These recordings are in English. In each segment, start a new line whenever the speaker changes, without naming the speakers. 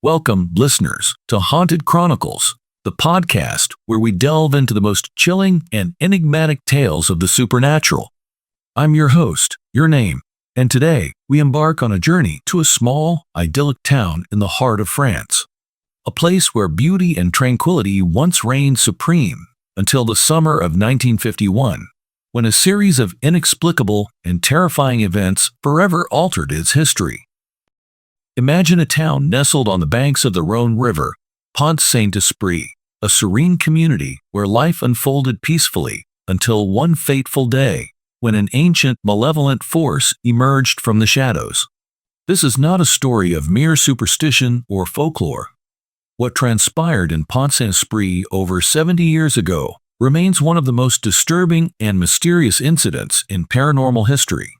Welcome, listeners, to Haunted Chronicles, the podcast where we delve into the most chilling and enigmatic tales of the supernatural. I'm your host, Your Name, and today we embark on a journey to a small, idyllic town in the heart of France. A place where beauty and tranquility once reigned supreme until the summer of 1951, when a series of inexplicable and terrifying events forever altered its history. Imagine a town nestled on the banks of the Rhone River, Pont-Saint-Esprit, a serene community where life unfolded peacefully until one fateful day when an ancient, malevolent force emerged from the shadows. This is not a story of mere superstition or folklore. What transpired in Pont-Saint-Esprit over 70 years ago remains one of the most disturbing and mysterious incidents in paranormal history.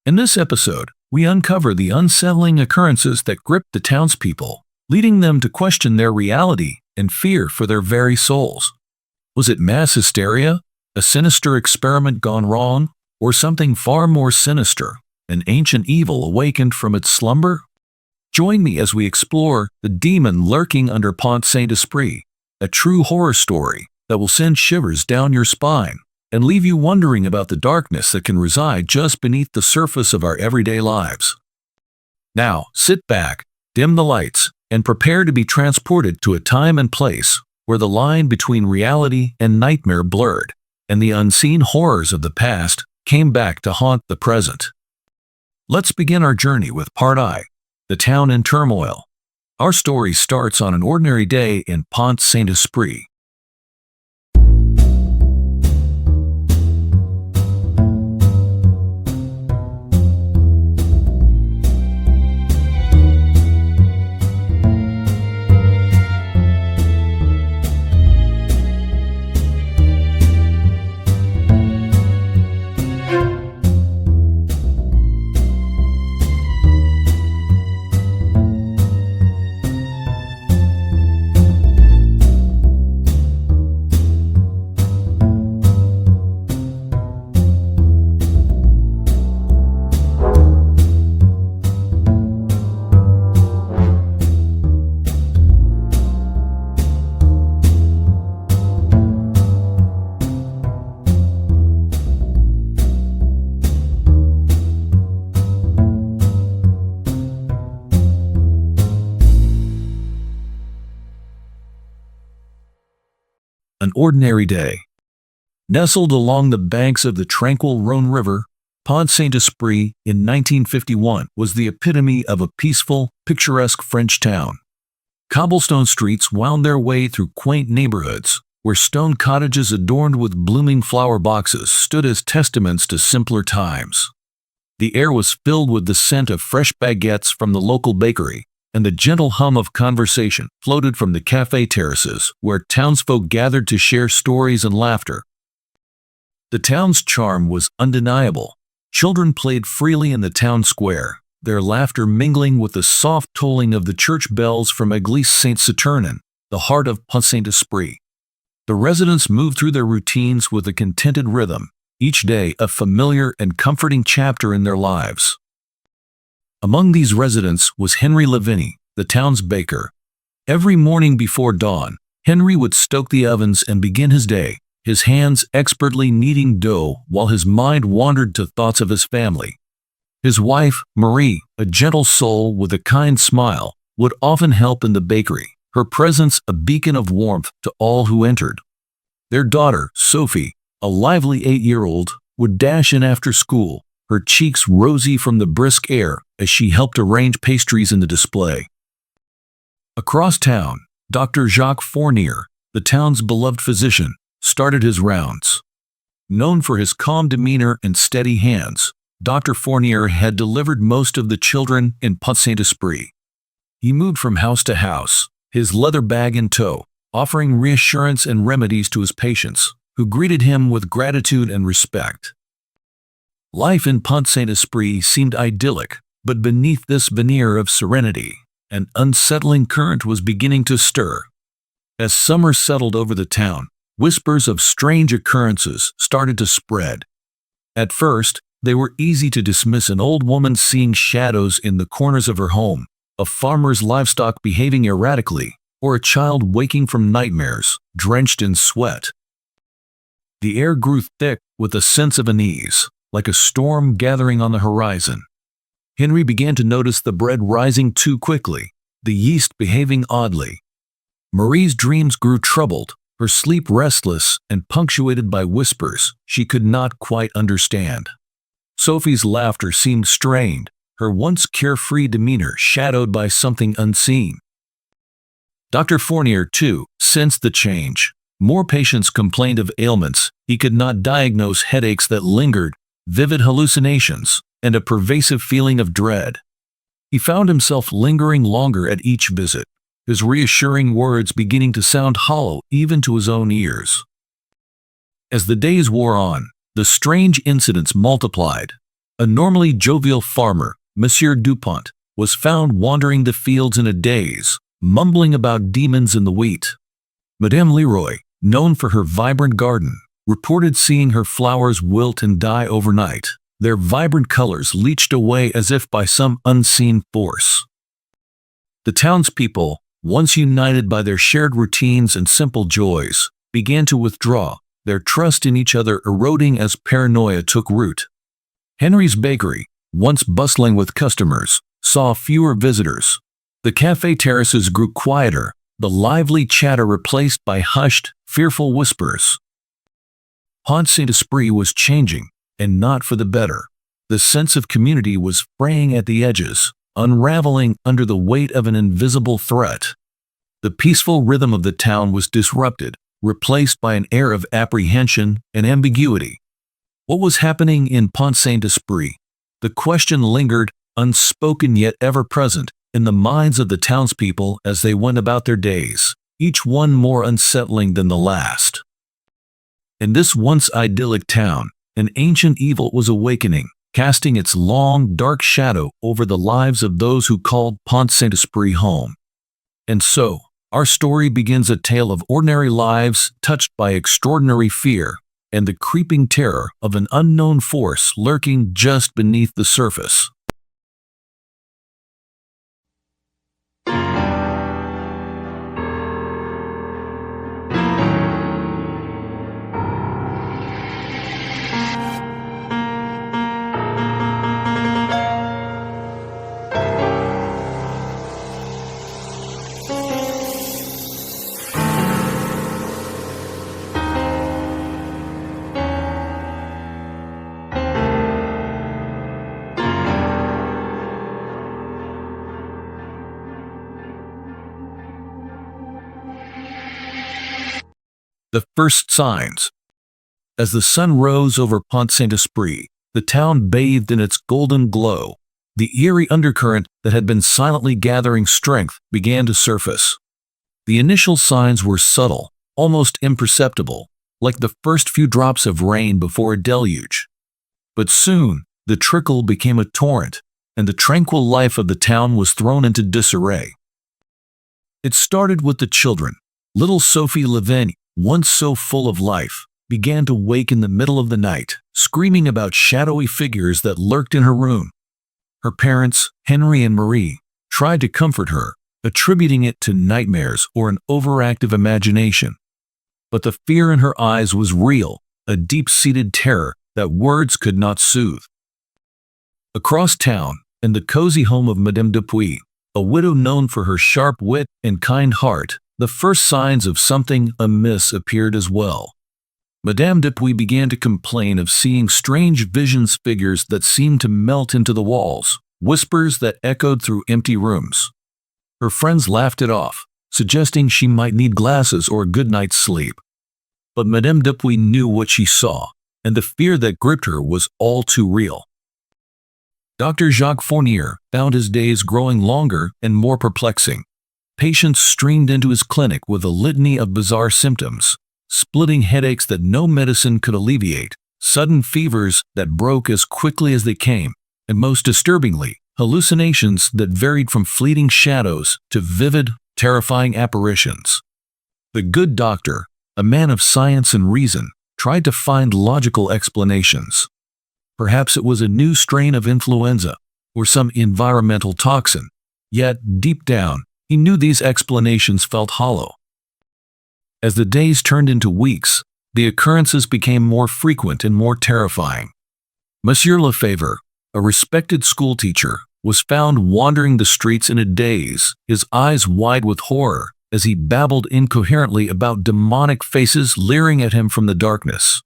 In this episode, we uncover the unsettling occurrences that gripped the townspeople, leading them to question their reality and fear for their very souls. Was it mass hysteria, a sinister experiment gone wrong, or something far more sinister, an ancient evil awakened from its slumber? Join me as we explore the demon lurking under Pont-Saint-Esprit, a true horror story that will send shivers down your spine and leave you wondering about the darkness that can reside just beneath the surface of our everyday lives. Now, sit back, dim the lights, and prepare to be transported to a time and place where the line between reality and nightmare blurred, and the unseen horrors of the past came back to haunt the present. Let's begin our journey with Part I, the town in turmoil. Our story starts on an ordinary day in Pont-Saint-Esprit. An ordinary day. Nestled along the banks of the tranquil Rhone River, Pont-Saint-Esprit in 1951 was the epitome of a peaceful, picturesque French town. Cobblestone streets wound their way through quaint neighborhoods, where stone cottages adorned with blooming flower boxes stood as testaments to simpler times. The air was filled with the scent of fresh baguettes from the local bakery, and the gentle hum of conversation floated from the cafe terraces where townsfolk gathered to share stories and laughter. The town's charm was undeniable. Children played freely in the town square, their laughter mingling with the soft tolling of the church bells from Église Saint-Saturnin, the heart of Pont-Saint-Esprit. The residents moved through their routines with a contented rhythm, each day a familiar and comforting chapter in their lives. Among these residents was Henry Lavigne, the town's baker. Every morning before dawn, Henry would stoke the ovens and begin his day, his hands expertly kneading dough while his mind wandered to thoughts of his family. His wife, Marie, a gentle soul with a kind smile, would often help in the bakery, her presence a beacon of warmth to all who entered. Their daughter, Sophie, a lively 8-year-old, would dash in after school, her cheeks rosy from the brisk air as she helped arrange pastries in the display. Across town, Dr. Jacques Fournier, the town's beloved physician, started his rounds. Known for his calm demeanor and steady hands, Dr. Fournier had delivered most of the children in Pont-Saint-Esprit. He moved from house to house, his leather bag in tow, offering reassurance and remedies to his patients, who greeted him with gratitude and respect. Life in Pont-Saint-Esprit seemed idyllic, but beneath this veneer of serenity, an unsettling current was beginning to stir. As summer settled over the town, whispers of strange occurrences started to spread. At first, they were easy to dismiss: an old woman seeing shadows in the corners of her home, a farmer's livestock behaving erratically, or a child waking from nightmares, drenched in sweat. The air grew thick with a sense of unease, like a storm gathering on the horizon. Henry began to notice the bread rising too quickly, the yeast behaving oddly. Marie's dreams grew troubled, her sleep restless and punctuated by whispers she could not quite understand. Sophie's laughter seemed strained, her once carefree demeanor shadowed by something unseen. Dr. Fournier, too, sensed the change. More patients complained of ailments he could not diagnose, headaches that lingered, vivid hallucinations, and a pervasive feeling of dread. He found himself lingering longer at each visit, his reassuring words beginning to sound hollow even to his own ears. As the days wore on, the strange incidents multiplied. A normally jovial farmer, Monsieur Dupont, was found wandering the fields in a daze, mumbling about demons in the wheat. Madame Leroy, known for her vibrant garden, reported seeing her flowers wilt and die overnight, their vibrant colors leached away as if by some unseen force. The townspeople, once united by their shared routines and simple joys, began to withdraw, their trust in each other eroding as paranoia took root. Henry's bakery, once bustling with customers, saw fewer visitors. The cafe terraces grew quieter, the lively chatter replaced by hushed, fearful whispers. Pont-Saint-Esprit was changing, and not for the better. The sense of community was fraying at the edges, unraveling under the weight of an invisible threat. The peaceful rhythm of the town was disrupted, replaced by an air of apprehension and ambiguity. What was happening in Pont-Saint-Esprit? The question lingered, unspoken yet ever present, in the minds of the townspeople as they went about their days, each one more unsettling than the last. In this once idyllic town, an ancient evil was awakening, casting its long, dark shadow over the lives of those who called Pont-Saint-Esprit home. And so, our story begins a tale of ordinary lives touched by extraordinary fear and the creeping terror of an unknown force lurking just beneath the surface. The first signs. As the sun rose over Pont-Saint-Esprit, the town bathed in its golden glow. The eerie undercurrent that had been silently gathering strength began to surface. The initial signs were subtle, almost imperceptible, like the first few drops of rain before a deluge. But soon, the trickle became a torrent, and the tranquil life of the town was thrown into disarray. It started with the children. Little Sophie Lavigne, once so full of life, began to wake in the middle of the night, screaming about shadowy figures that lurked in her room. Her parents, Henry and Marie, tried to comfort her, attributing it to nightmares or an overactive imagination. But the fear in her eyes was real, a deep-seated terror that words could not soothe. Across town, in the cozy home of Madame Dupuy, a widow known for her sharp wit and kind heart, the first signs of something amiss appeared as well. Madame Dupuy began to complain of seeing strange visions, figures that seemed to melt into the walls, whispers that echoed through empty rooms. Her friends laughed it off, suggesting she might need glasses or a good night's sleep. But Madame Dupuy knew what she saw, and the fear that gripped her was all too real. Dr. Jacques Fournier found his days growing longer and more perplexing. Patients streamed into his clinic with a litany of bizarre symptoms, splitting headaches that no medicine could alleviate, sudden fevers that broke as quickly as they came, and most disturbingly, hallucinations that varied from fleeting shadows to vivid, terrifying apparitions. The good doctor, a man of science and reason, tried to find logical explanations. Perhaps it was a new strain of influenza, or some environmental toxin. Yet, deep down, he knew these explanations felt hollow. As the days turned into weeks, the occurrences became more frequent and more terrifying. Monsieur Lefebvre, a respected schoolteacher, was found wandering the streets in a daze, his eyes wide with horror, as he babbled incoherently about demonic faces leering at him from the darkness.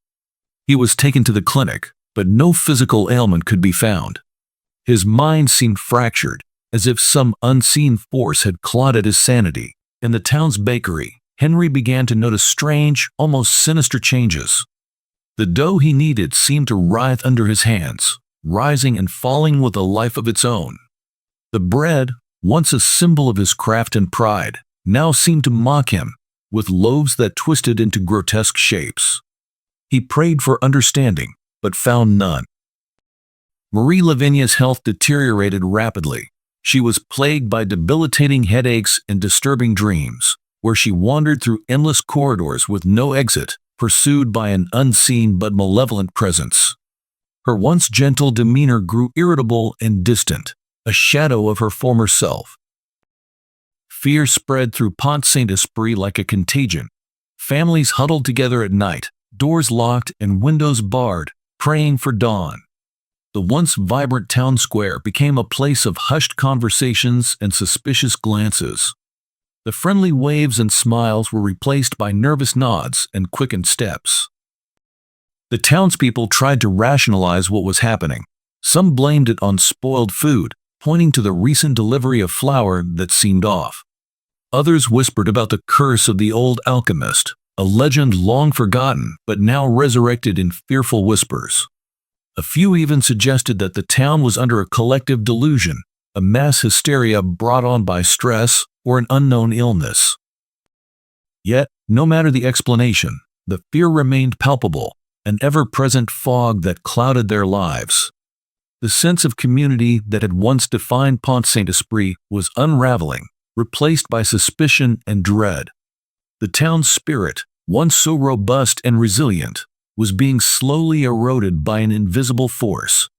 He was taken to the clinic, but no physical ailment could be found. His mind seemed fractured, as if some unseen force had clawed at his sanity. In the town's bakery, Henry began to notice strange, almost sinister changes. The dough he kneaded seemed to writhe under his hands, rising and falling with a life of its own. The bread, once a symbol of his craft and pride, now seemed to mock him, with loaves that twisted into grotesque shapes. He prayed for understanding, but found none. Marie Lavinia's health deteriorated rapidly. She was plagued by debilitating headaches and disturbing dreams, where she wandered through endless corridors with no exit, pursued by an unseen but malevolent presence. Her once gentle demeanor grew irritable and distant, a shadow of her former self. Fear spread through Pont-Saint-Esprit like a contagion. Families huddled together at night, doors locked and windows barred, praying for dawn. The once vibrant town square became a place of hushed conversations and suspicious glances. The friendly waves and smiles were replaced by nervous nods and quickened steps. The townspeople tried to rationalize what was happening. Some blamed it on spoiled food, pointing to the recent delivery of flour that seemed off. Others whispered about the curse of the old alchemist, a legend long forgotten but now resurrected in fearful whispers. A few even suggested that the town was under a collective delusion, a mass hysteria brought on by stress or an unknown illness. Yet, no matter the explanation, the fear remained palpable, an ever-present fog that clouded their lives. The sense of community that had once defined Pont-Saint-Esprit was unraveling, replaced by suspicion and dread. The town's spirit, once so robust and resilient, was being slowly eroded by an invisible force.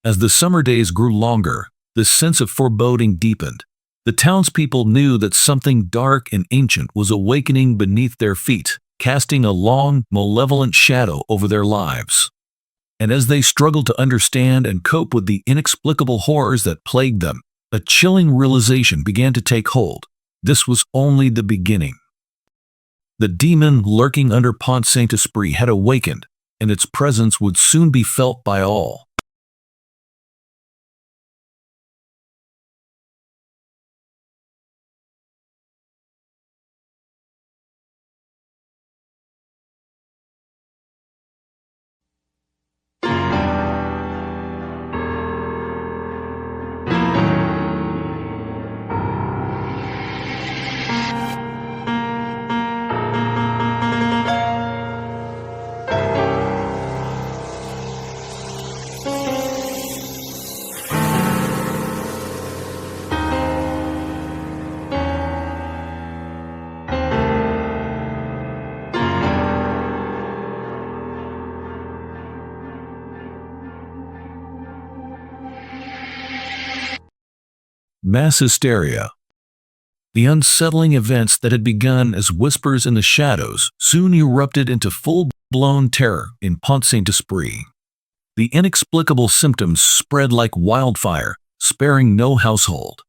As the summer days grew longer, the sense of foreboding deepened. The townspeople knew that something dark and ancient was awakening beneath their feet, casting a long, malevolent shadow over their lives. And as they struggled to understand and cope with the inexplicable horrors that plagued them, a chilling realization began to take hold. This was only the beginning. The demon lurking under Pont-Saint-Esprit had awakened, and its presence would soon be felt by all. Mass hysteria. The unsettling events that had begun as whispers in the shadows soon erupted into full-blown terror in Pont-Saint-Esprit. The inexplicable symptoms spread like wildfire, sparing no household.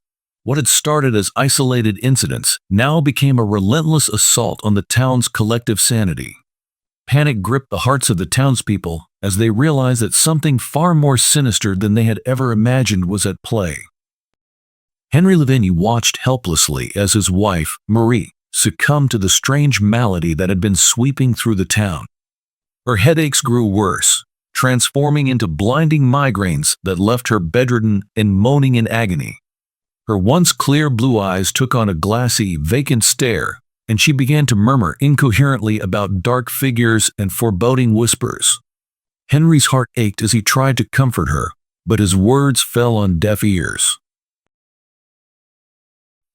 What had started as isolated incidents now became a relentless assault on the town's collective sanity. Panic gripped the hearts of the townspeople as they realized that something far more sinister than they had ever imagined was at play. Henry Lavigne watched helplessly as his wife, Marie, succumbed to the strange malady that had been sweeping through the town. Her headaches grew worse, transforming into blinding migraines that left her bedridden and moaning in agony. Her once clear blue eyes took on a glassy, vacant stare, and she began to murmur incoherently about dark figures and foreboding whispers. Henry's heart ached as he tried to comfort her, but his words fell on deaf ears.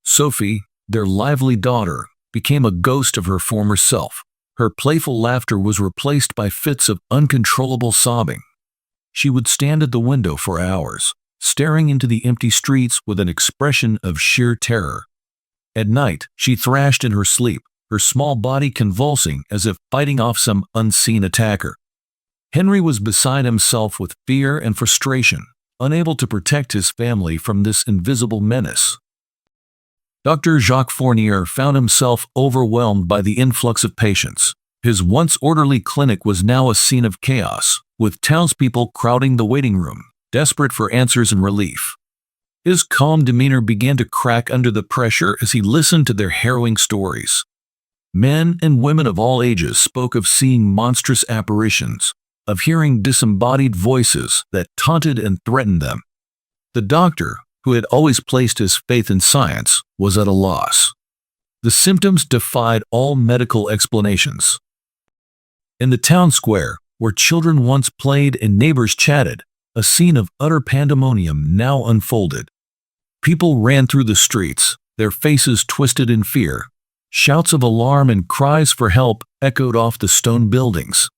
Sophie, their lively daughter, became a ghost of her former self. Her playful laughter was replaced by fits of uncontrollable sobbing. She would stand at the window for hours, staring into the empty streets with an expression of sheer terror. At night, she thrashed in her sleep, her small body convulsing as if fighting off some unseen attacker. Henry was beside himself with fear and frustration, unable to protect his family from this invisible menace. Dr. Jacques Fournier found himself overwhelmed by the influx of patients. His once orderly clinic was now a scene of chaos, with townspeople crowding the waiting room, desperate for answers and relief. His calm demeanor began to crack under the pressure as he listened to their harrowing stories. Men and women of all ages spoke of seeing monstrous apparitions, of hearing disembodied voices that taunted and threatened them. The doctor, who had always placed his faith in science, was at a loss. The symptoms defied all medical explanations. In the town square, where children once played and neighbors chatted, a scene of utter pandemonium now unfolded. People ran through the streets, their faces twisted in fear. Shouts of alarm and cries for help echoed off the stone buildings.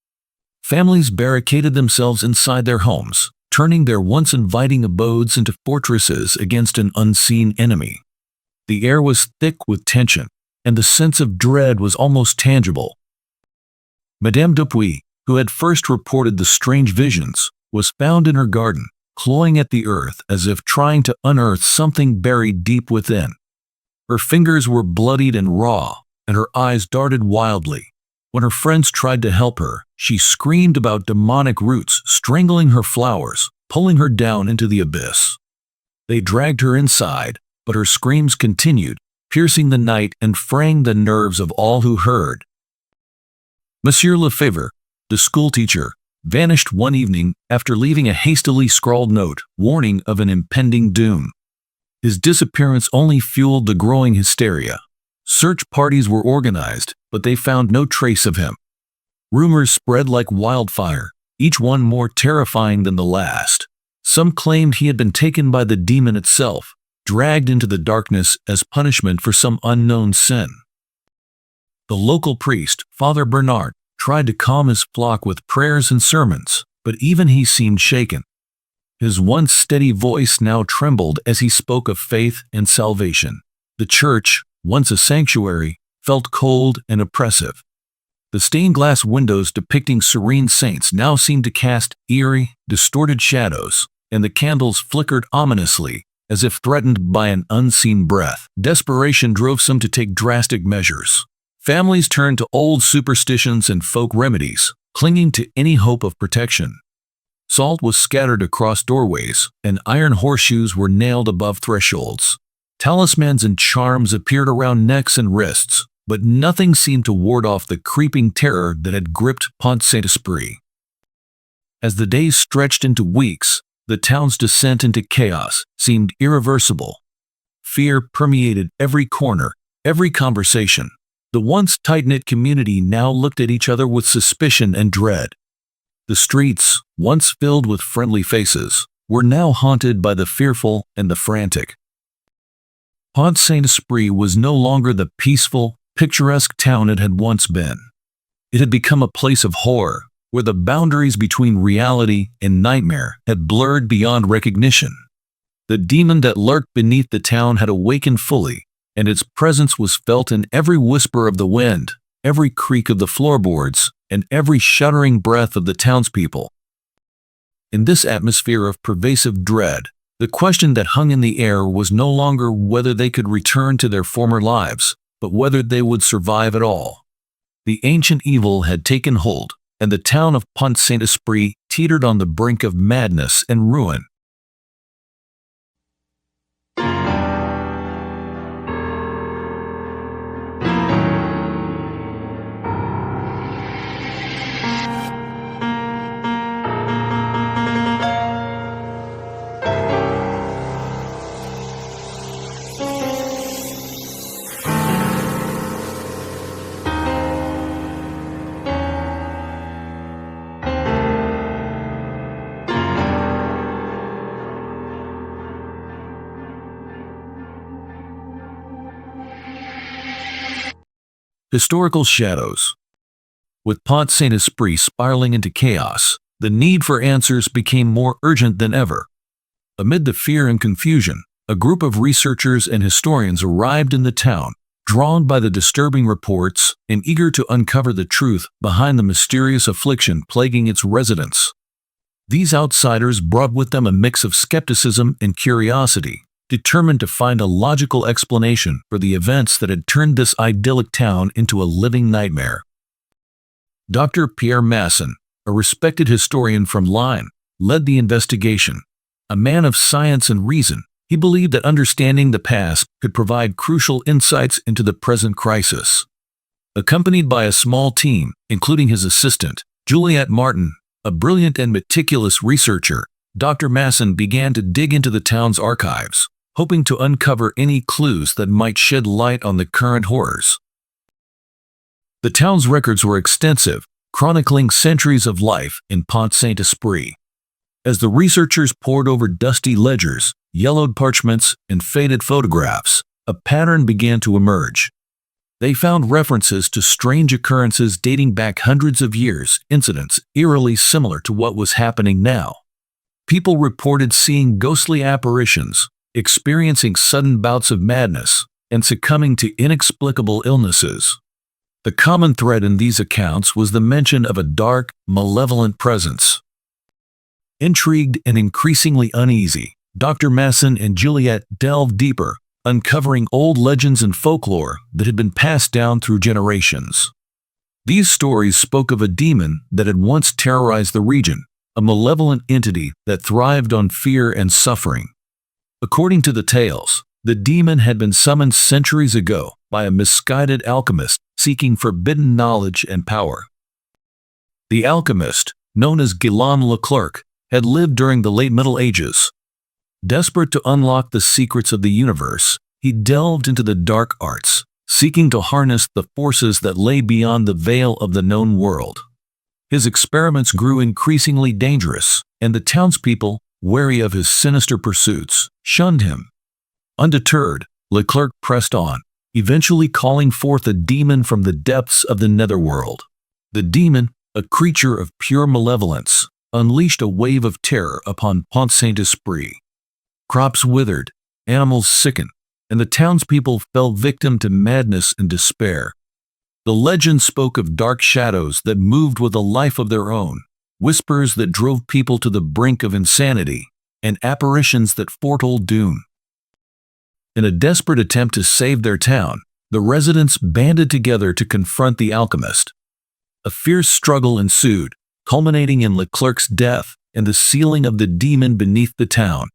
Families barricaded themselves inside their homes, turning their once inviting abodes into fortresses against an unseen enemy. The air was thick with tension, and the sense of dread was almost tangible. Madame Dupuy, who had first reported the strange visions, was found in her garden, clawing at the earth as if trying to unearth something buried deep within. Her fingers were bloodied and raw, and her eyes darted wildly. When her friends tried to help her, she screamed about demonic roots strangling her flowers, pulling her down into the abyss. They dragged her inside, but her screams continued, piercing the night and fraying the nerves of all who heard. Monsieur Lefebvre, the schoolteacher, vanished one evening after leaving a hastily scrawled note warning of an impending doom. His disappearance only fueled the growing hysteria. Search parties were organized, but they found no trace of him. Rumors spread like wildfire, each one more terrifying than the last. Some claimed he had been taken by the demon itself, dragged into the darkness as punishment for some unknown sin. The local priest, Father Bernard, tried to calm his flock with prayers and sermons, but even he seemed shaken. His once steady voice now trembled as he spoke of faith and salvation. The church, once a sanctuary, felt cold and oppressive. The stained glass windows depicting serene saints now seemed to cast eerie, distorted shadows, and the candles flickered ominously, as if threatened by an unseen breath. Desperation drove some to take drastic measures. Families turned to old superstitions and folk remedies, clinging to any hope of protection. Salt was scattered across doorways, and iron horseshoes were nailed above thresholds. Talismans and charms appeared around necks and wrists, but nothing seemed to ward off the creeping terror that had gripped Pont-Saint-Esprit. As the days stretched into weeks, the town's descent into chaos seemed irreversible. Fear permeated every corner, every conversation. The once tight-knit community now looked at each other with suspicion and dread. The streets, once filled with friendly faces, were now haunted by the fearful and the frantic. Pont-Saint-Esprit was no longer the peaceful, picturesque town it had once been. It had become a place of horror, where the boundaries between reality and nightmare had blurred beyond recognition. The demon that lurked beneath the town had awakened fully, and its presence was felt in every whisper of the wind, every creak of the floorboards, and every shuddering breath of the townspeople. In this atmosphere of pervasive dread, the question that hung in the air was no longer whether they could return to their former lives, but whether they would survive at all. The ancient evil had taken hold, and the town of Pont-Saint-Esprit teetered on the brink of madness and ruin. Historical shadows. With Pont-Saint-Esprit spiraling into chaos, the need for answers became more urgent than ever. Amid the fear and confusion, a group of researchers and historians arrived in the town, drawn by the disturbing reports and eager to uncover the truth behind the mysterious affliction plaguing its residents. These outsiders brought with them a mix of skepticism and curiosity, determined to find a logical explanation for the events that had turned this idyllic town into a living nightmare. Dr. Pierre Masson, a respected historian from Lyon, led the investigation. A man of science and reason, he believed that understanding the past could provide crucial insights into the present crisis. Accompanied by a small team, including his assistant, Juliette Martin, a brilliant and meticulous researcher, Dr. Masson began to dig into the town's archives, hoping to uncover any clues that might shed light on the current horrors. The town's records were extensive, chronicling centuries of life in Pont-Saint-Esprit. As the researchers pored over dusty ledgers, yellowed parchments, and faded photographs, a pattern began to emerge. They found references to strange occurrences dating back hundreds of years, incidents eerily similar to what was happening now. People reported seeing ghostly apparitions, experiencing sudden bouts of madness, and succumbing to inexplicable illnesses. The common thread in these accounts was the mention of a dark, malevolent presence. Intrigued and increasingly uneasy, Dr. Masson and Juliette delved deeper, uncovering old legends and folklore that had been passed down through generations. These stories spoke of a demon that had once terrorized the region, a malevolent entity that thrived on fear and suffering. According to the tales, the demon had been summoned centuries ago by a misguided alchemist seeking forbidden knowledge and power. The alchemist, known as Guillaume Leclerc, had lived during the late Middle Ages. Desperate to unlock the secrets of the universe, he delved into the dark arts, seeking to harness the forces that lay beyond the veil of the known world. His experiments grew increasingly dangerous, and the townspeople, wary of his sinister pursuits, shunned him. Undeterred, Leclerc pressed on, eventually calling forth a demon from the depths of the netherworld. The demon, a creature of pure malevolence, unleashed a wave of terror upon Pont-Saint-Esprit. Crops withered, animals sickened, and the townspeople fell victim to madness and despair. The legend spoke of dark shadows that moved with a life of their own, whispers that drove people to the brink of insanity, and apparitions that foretold doom. In a desperate attempt to save their town, the residents banded together to confront the alchemist. A fierce struggle ensued, culminating in Leclerc's death and the sealing of the demon beneath the town.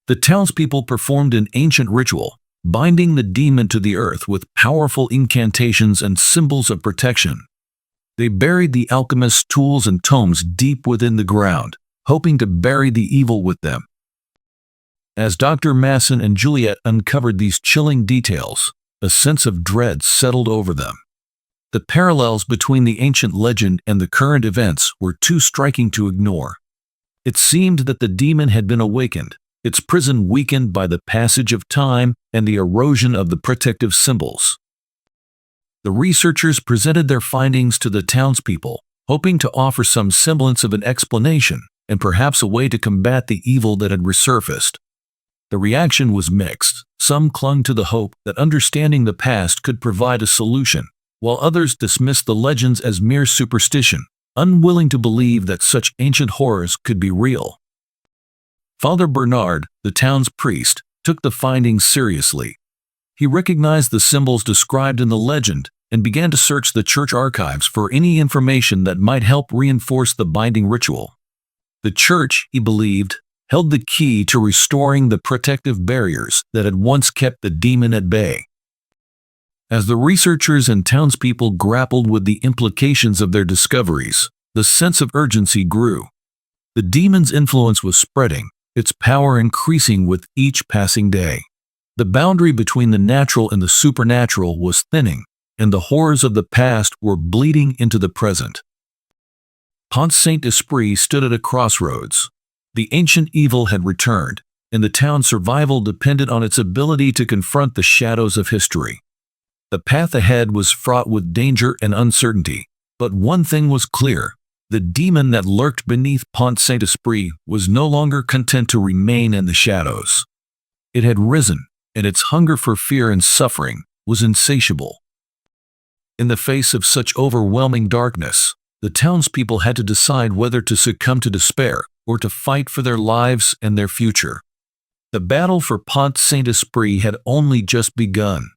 The townspeople performed an ancient ritual, binding the demon to the earth with powerful incantations and symbols of protection. They buried the alchemist's tools and tomes deep within the ground, hoping to bury the evil with them. As Dr. Masson and Juliette uncovered these chilling details, a sense of dread settled over them. The parallels between the ancient legend and the current events were too striking to ignore. It seemed that the demon had been awakened, its prison weakened by the passage of time and the erosion of the protective symbols. The researchers presented their findings to the townspeople, hoping to offer some semblance of an explanation and perhaps a way to combat the evil that had resurfaced. The reaction was mixed. Some clung to the hope that understanding the past could provide a solution, while others dismissed the legends as mere superstition, unwilling to believe that such ancient horrors could be real. Father Bernard, the town's priest, took the findings seriously. He recognized the symbols described in the legend and began to search the church archives for any information that might help reinforce the binding ritual. The church, he believed, held the key to restoring the protective barriers that had once kept the demon at bay. As the researchers and townspeople grappled with the implications of their discoveries, the sense of urgency grew. The demon's influence was spreading, its power increasing with each passing day. The boundary between the natural and the supernatural was thinning, and the horrors of the past were bleeding into the present. Pont-Saint-Esprit stood at a crossroads. The ancient evil had returned, and the town's survival depended on its ability to confront the shadows of history. The path ahead was fraught with danger and uncertainty, but one thing was clear: The demon that lurked beneath Pont-Saint-Esprit was no longer content to remain in the shadows. It had risen, and its hunger for fear and suffering was insatiable. In the face of such overwhelming darkness, the townspeople had to decide whether to succumb to despair or to fight for their lives and their future. The battle for Pont-Saint-Esprit had only just begun.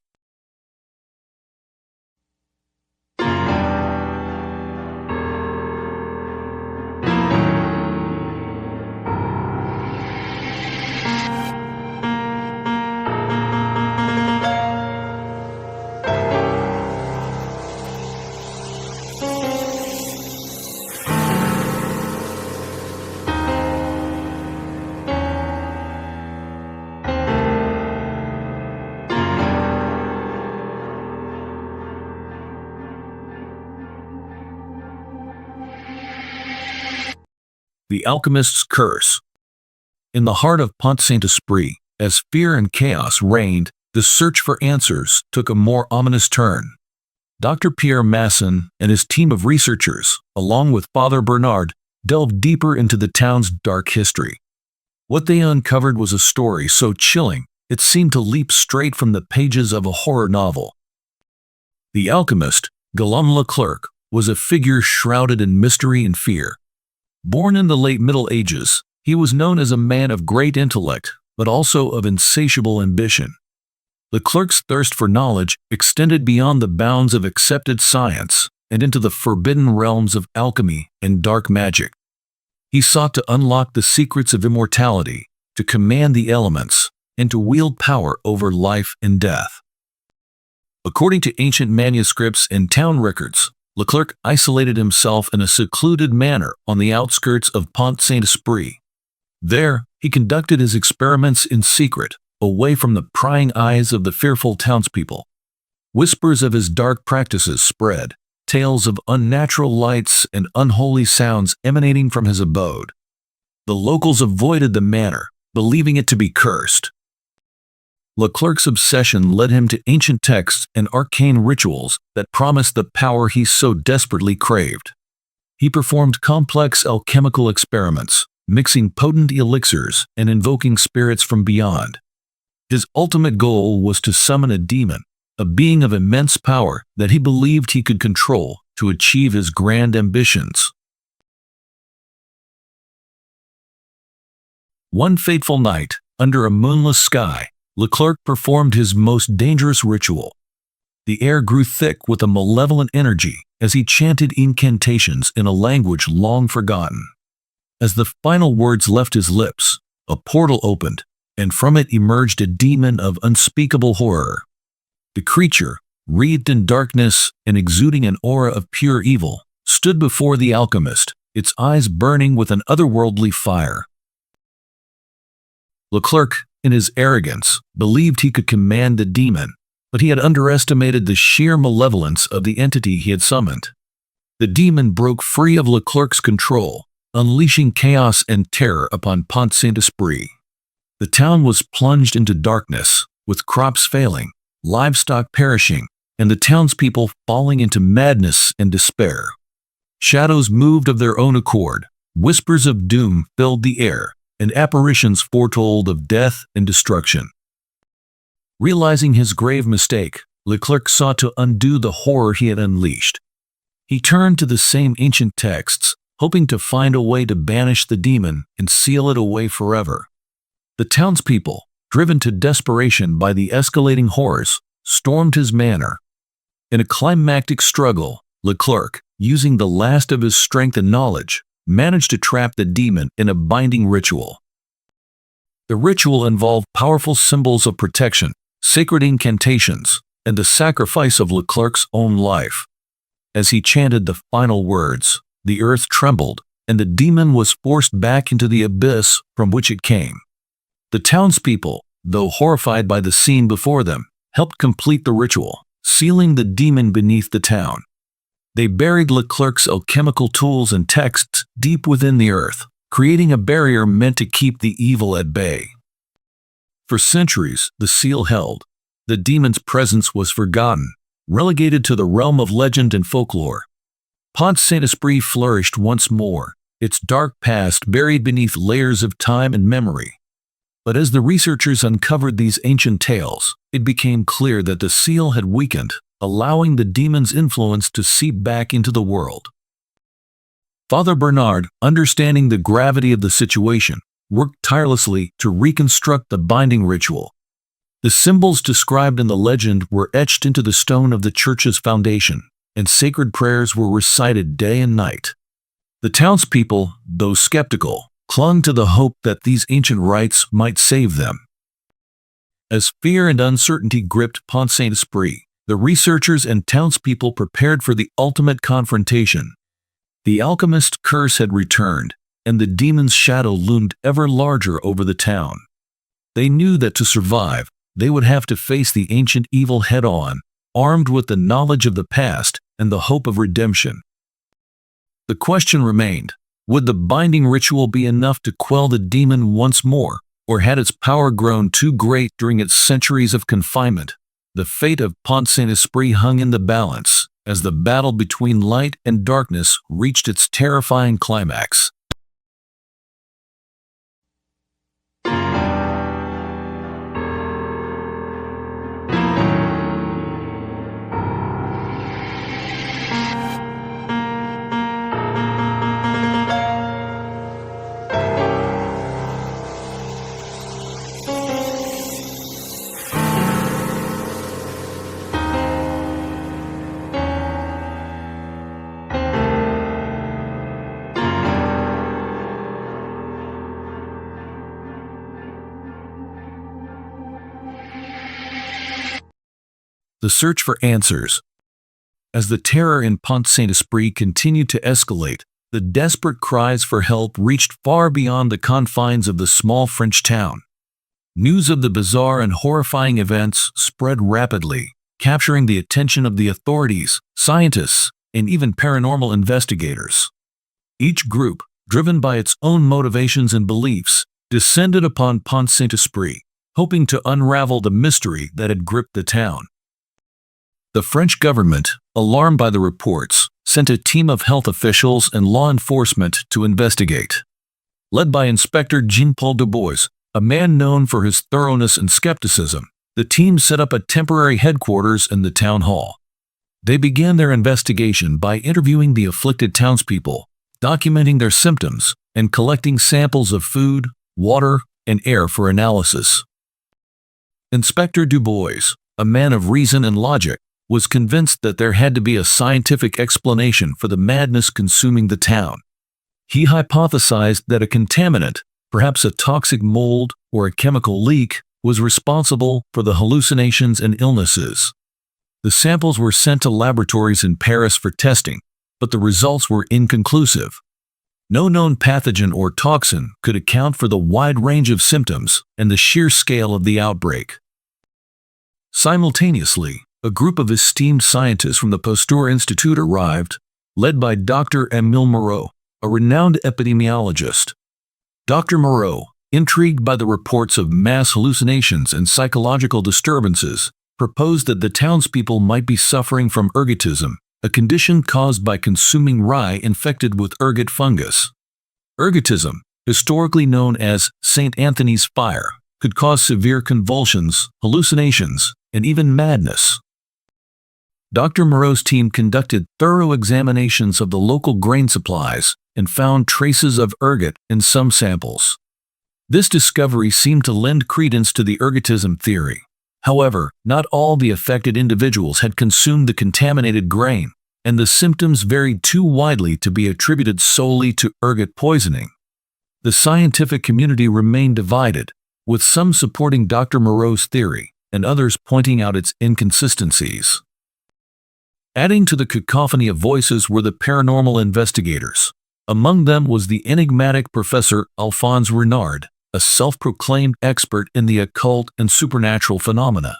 The Alchemist's Curse. In the heart of Pont-Saint-Esprit, as fear and chaos reigned, the search for answers took a more ominous turn. Dr. Pierre Masson and his team of researchers, along with Father Bernard, delved deeper into the town's dark history. What they uncovered was a story so chilling it seemed to leap straight from the pages of a horror novel. The alchemist, Guillaume Leclerc, was a figure shrouded in mystery and fear. Born in the late Middle Ages, he was known as a man of great intellect, but also of insatiable ambition. Leclerc's thirst for knowledge extended beyond the bounds of accepted science and into the forbidden realms of alchemy and dark magic. He sought to unlock the secrets of immortality, to command the elements, and to wield power over life and death. According to ancient manuscripts and town records, Leclerc isolated himself in a secluded manner on the outskirts of Pont-Saint-Esprit. There, he conducted his experiments in secret, away from the prying eyes of the fearful townspeople. Whispers of his dark practices spread, tales of unnatural lights and unholy sounds emanating from his abode. The locals avoided the manor, believing it to be cursed. Leclerc's obsession led him to ancient texts and arcane rituals that promised the power he so desperately craved. He performed complex alchemical experiments, mixing potent elixirs and invoking spirits from beyond. His ultimate goal was to summon a demon, a being of immense power that he believed he could control to achieve his grand ambitions. One fateful night, under a moonless sky, Leclerc performed his most dangerous ritual. The air grew thick with a malevolent energy as he chanted incantations in a language long forgotten. As the final words left his lips, a portal opened, and from it emerged a demon of unspeakable horror. The creature, wreathed in darkness and exuding an aura of pure evil, stood before the alchemist, its eyes burning with an otherworldly fire. Leclerc, in his arrogance, believed he could command the demon, but he had underestimated the sheer malevolence of the entity he had summoned. The demon broke free of Leclerc's control, unleashing chaos and terror upon Pont-Saint-Esprit. The town was plunged into darkness, with crops failing, livestock perishing, and the townspeople falling into madness and despair. Shadows moved of their own accord, whispers of doom filled the air, and apparitions foretold of death and destruction. Realizing his grave mistake, Leclerc sought to undo the horror he had unleashed. He turned to the same ancient texts, hoping to find a way to banish the demon and seal it away forever. The townspeople, driven to desperation by the escalating horrors, stormed his manor. In a climactic struggle, Leclerc, using the last of his strength and knowledge, managed to trap the demon in a binding ritual. The ritual involved powerful symbols of protection, sacred incantations, and the sacrifice of Leclerc's own life. As he chanted the final words, the earth trembled, and the demon was forced back into the abyss from which it came. The townspeople, though horrified by the scene before them, helped complete the ritual, sealing the demon beneath the town. They buried Leclerc's alchemical tools and texts deep within the earth, creating a barrier meant to keep the evil at bay. For centuries, the seal held. The demon's presence was forgotten, relegated to the realm of legend and folklore. Pont-Saint-Esprit flourished once more, its dark past buried beneath layers of time and memory. But as the researchers uncovered these ancient tales, it became clear that the seal had weakened, allowing the demon's influence to seep back into the world. Father Bernard, understanding the gravity of the situation, worked tirelessly to reconstruct the binding ritual. The symbols described in the legend were etched into the stone of the church's foundation, and sacred prayers were recited day and night. The townspeople, though skeptical, clung to the hope that these ancient rites might save them. As fear and uncertainty gripped Pont-Saint-Esprit, the researchers and townspeople prepared for the ultimate confrontation. The alchemist's curse had returned, and the demon's shadow loomed ever larger over the town. They knew that to survive, they would have to face the ancient evil head-on, armed with the knowledge of the past and the hope of redemption. The question remained, would the binding ritual be enough to quell the demon once more, or had its power grown too great during its centuries of confinement? The fate of Pont-Saint-Esprit hung in the balance, as the battle between light and darkness reached its terrifying climax. The search for answers. As the terror in Pont-Saint-Esprit continued to escalate, the desperate cries for help reached far beyond the confines of the small French town. News of the bizarre and horrifying events spread rapidly, capturing the attention of the authorities, scientists, and even paranormal investigators. Each group, driven by its own motivations and beliefs, descended upon Pont-Saint-Esprit, hoping to unravel the mystery that had gripped the town. The French government, alarmed by the reports, sent a team of health officials and law enforcement to investigate. Led by Inspector Jean-Paul Dubois, a man known for his thoroughness and skepticism, the team set up a temporary headquarters in the town hall. They began their investigation by interviewing the afflicted townspeople, documenting their symptoms, and collecting samples of food, water, and air for analysis. Inspector Dubois, a man of reason and logic, was convinced that there had to be a scientific explanation for the madness consuming the town. He hypothesized that a contaminant, perhaps a toxic mold or a chemical leak, was responsible for the hallucinations and illnesses. The samples were sent to laboratories in Paris for testing, but the results were inconclusive. No known pathogen or toxin could account for the wide range of symptoms and the sheer scale of the outbreak. Simultaneously, a group of esteemed scientists from the Pasteur Institute arrived, led by Dr. Émile Moreau, a renowned epidemiologist. Dr. Moreau, intrigued by the reports of mass hallucinations and psychological disturbances, proposed that the townspeople might be suffering from ergotism, a condition caused by consuming rye infected with ergot fungus. Ergotism, historically known as St. Anthony's fire, could cause severe convulsions, hallucinations, and even madness. Dr. Moreau's team conducted thorough examinations of the local grain supplies and found traces of ergot in some samples. This discovery seemed to lend credence to the ergotism theory. However, not all the affected individuals had consumed the contaminated grain, and the symptoms varied too widely to be attributed solely to ergot poisoning. The scientific community remained divided, with some supporting Dr. Moreau's theory and others pointing out its inconsistencies. Adding to the cacophony of voices were the paranormal investigators. Among them was the enigmatic Professor Alphonse Renard, a self-proclaimed expert in the occult and supernatural phenomena.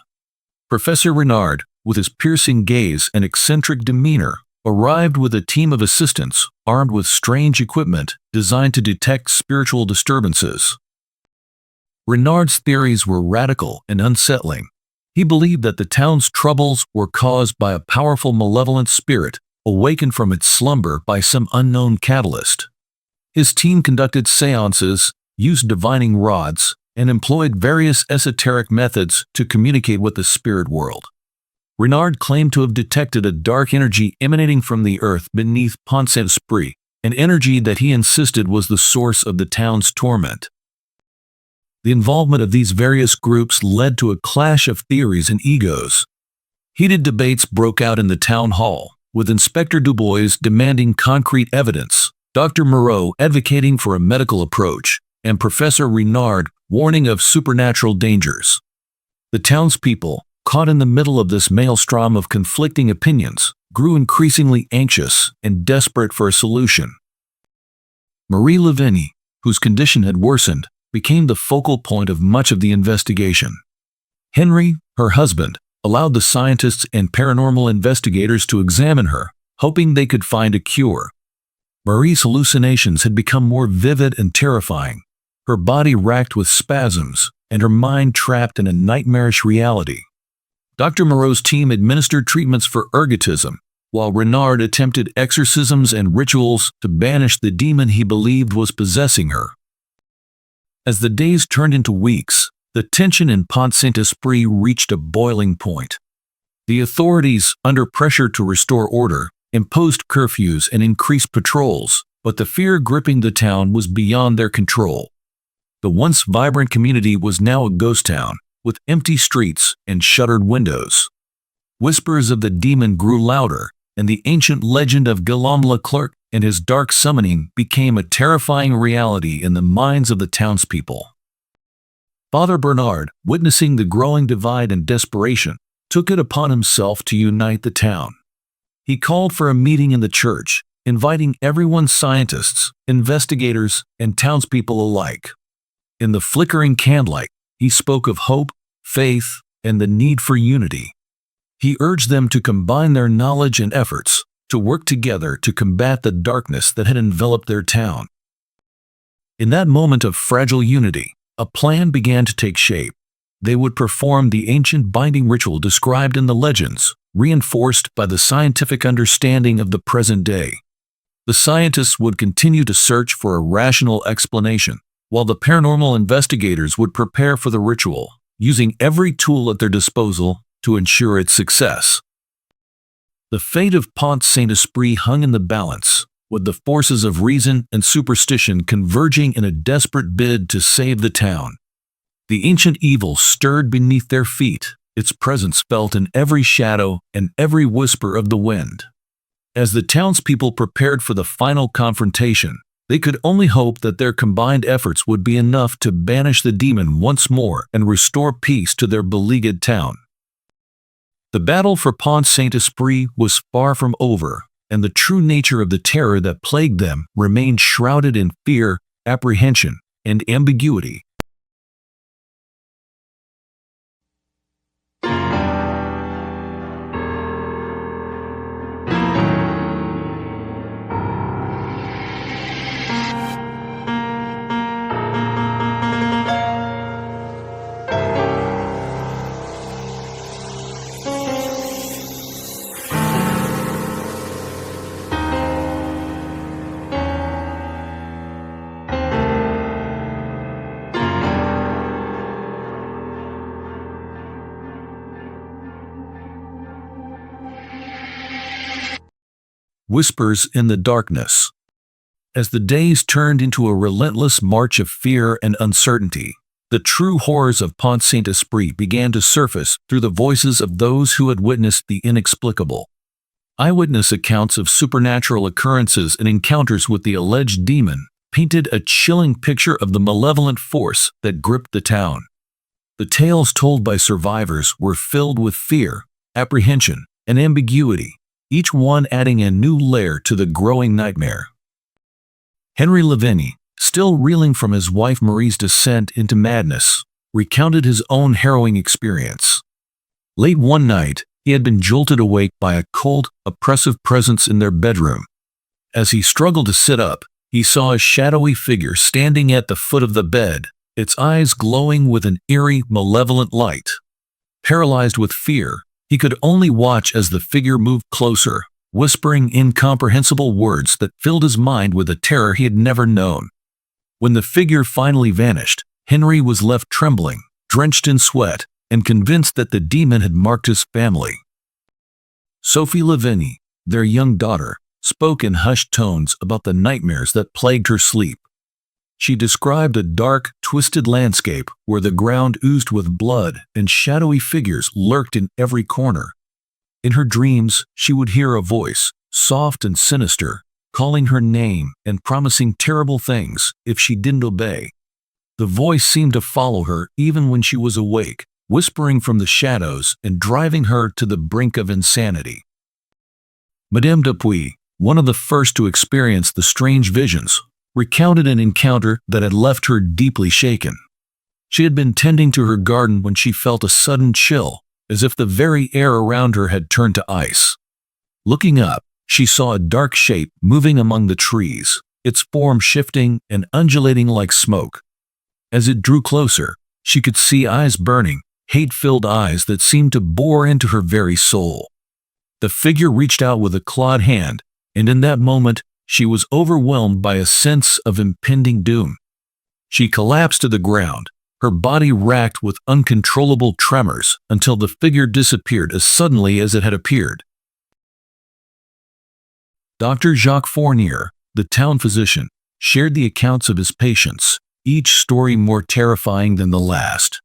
Professor Renard, with his piercing gaze and eccentric demeanor, arrived with a team of assistants armed with strange equipment designed to detect spiritual disturbances. Renard's theories were radical and unsettling. He believed that the town's troubles were caused by a powerful malevolent spirit awakened from its slumber by some unknown catalyst. His team conducted seances, used divining rods, and employed various esoteric methods to communicate with the spirit world. Renard claimed to have detected a dark energy emanating from the earth beneath Pont-Saint-Esprit, an energy that he insisted was the source of the town's torment. The involvement of these various groups led to a clash of theories and egos. Heated debates broke out in the town hall, with Inspector Dubois demanding concrete evidence, Dr. Moreau advocating for a medical approach, and Professor Renard warning of supernatural dangers. The townspeople, caught in the middle of this maelstrom of conflicting opinions, grew increasingly anxious and desperate for a solution. Marie Lavigne, whose condition had worsened, became the focal point of much of the investigation. Henry, her husband, allowed the scientists and paranormal investigators to examine her, hoping they could find a cure. Marie's hallucinations had become more vivid and terrifying, her body racked with spasms, and her mind trapped in a nightmarish reality. Dr. Moreau's team administered treatments for ergotism, while Renard attempted exorcisms and rituals to banish the demon he believed was possessing her. As the days turned into weeks, the tension in Pont-Saint-Esprit reached a boiling point. The authorities, under pressure to restore order, imposed curfews and increased patrols, but the fear gripping the town was beyond their control. The once vibrant community was now a ghost town, with empty streets and shuttered windows. Whispers of the demon grew louder, and the ancient legend of Guillaume Leclerc and his dark summoning became a terrifying reality in the minds of the townspeople. Father Bernard, witnessing the growing divide and desperation, took it upon himself to unite the town. He called for a meeting in the church, inviting everyone, scientists, investigators, and townspeople alike. In the flickering candlelight, he spoke of hope, faith, and the need for unity. He urged them to combine their knowledge and efforts, to work together to combat the darkness that had enveloped their town. In that moment of fragile unity, a plan began to take shape. They would perform the ancient binding ritual described in the legends, reinforced by the scientific understanding of the present day. The scientists would continue to search for a rational explanation, while the paranormal investigators would prepare for the ritual, using every tool at their disposal to ensure its success. The fate of Pont-Saint-Esprit hung in the balance, with the forces of reason and superstition converging in a desperate bid to save the town. The ancient evil stirred beneath their feet, its presence felt in every shadow and every whisper of the wind. As the townspeople prepared for the final confrontation, they could only hope that their combined efforts would be enough to banish the demon once more and restore peace to their beleaguered town. The battle for Pont-Saint-Esprit was far from over, and the true nature of the terror that plagued them remained shrouded in fear, apprehension, and ambiguity. Whispers in the darkness. As the days turned into a relentless march of fear and uncertainty, the true horrors of Pont-Saint-Esprit began to surface through the voices of those who had witnessed the inexplicable. Eyewitness accounts of supernatural occurrences and encounters with the alleged demon painted a chilling picture of the malevolent force that gripped the town. The tales told by survivors were filled with fear, apprehension, and ambiguity, each one adding a new layer to the growing nightmare. Henry Lavigne, still reeling from his wife Marie's descent into madness, recounted his own harrowing experience. Late one night, he had been jolted awake by a cold, oppressive presence in their bedroom. As he struggled to sit up, he saw a shadowy figure standing at the foot of the bed, its eyes glowing with an eerie, malevolent light. Paralyzed with fear, he could only watch as the figure moved closer, whispering incomprehensible words that filled his mind with a terror he had never known. When the figure finally vanished, Henry was left trembling, drenched in sweat, and convinced that the demon had marked his family. Sophie Lavigne, their young daughter, spoke in hushed tones about the nightmares that plagued her sleep. She described a dark, twisted landscape where the ground oozed with blood and shadowy figures lurked in every corner. In her dreams, she would hear a voice, soft and sinister, calling her name and promising terrible things if she didn't obey. The voice seemed to follow her even when she was awake, whispering from the shadows and driving her to the brink of insanity. Madame Dupuy, one of the first to experience the strange visions, recounted an encounter that had left her deeply shaken. She had been tending to her garden when she felt a sudden chill, as if the very air around her had turned to ice. Looking up, she saw a dark shape moving among the trees, its form shifting and undulating like smoke. As it drew closer, she could see eyes burning, hate-filled eyes that seemed to bore into her very soul. The figure reached out with a clawed hand, and in that moment, she was overwhelmed by a sense of impending doom. She collapsed to the ground, her body racked with uncontrollable tremors until the figure disappeared as suddenly as it had appeared. Dr. Jacques Fournier, the town physician, shared the accounts of his patients, each story more terrifying than the last.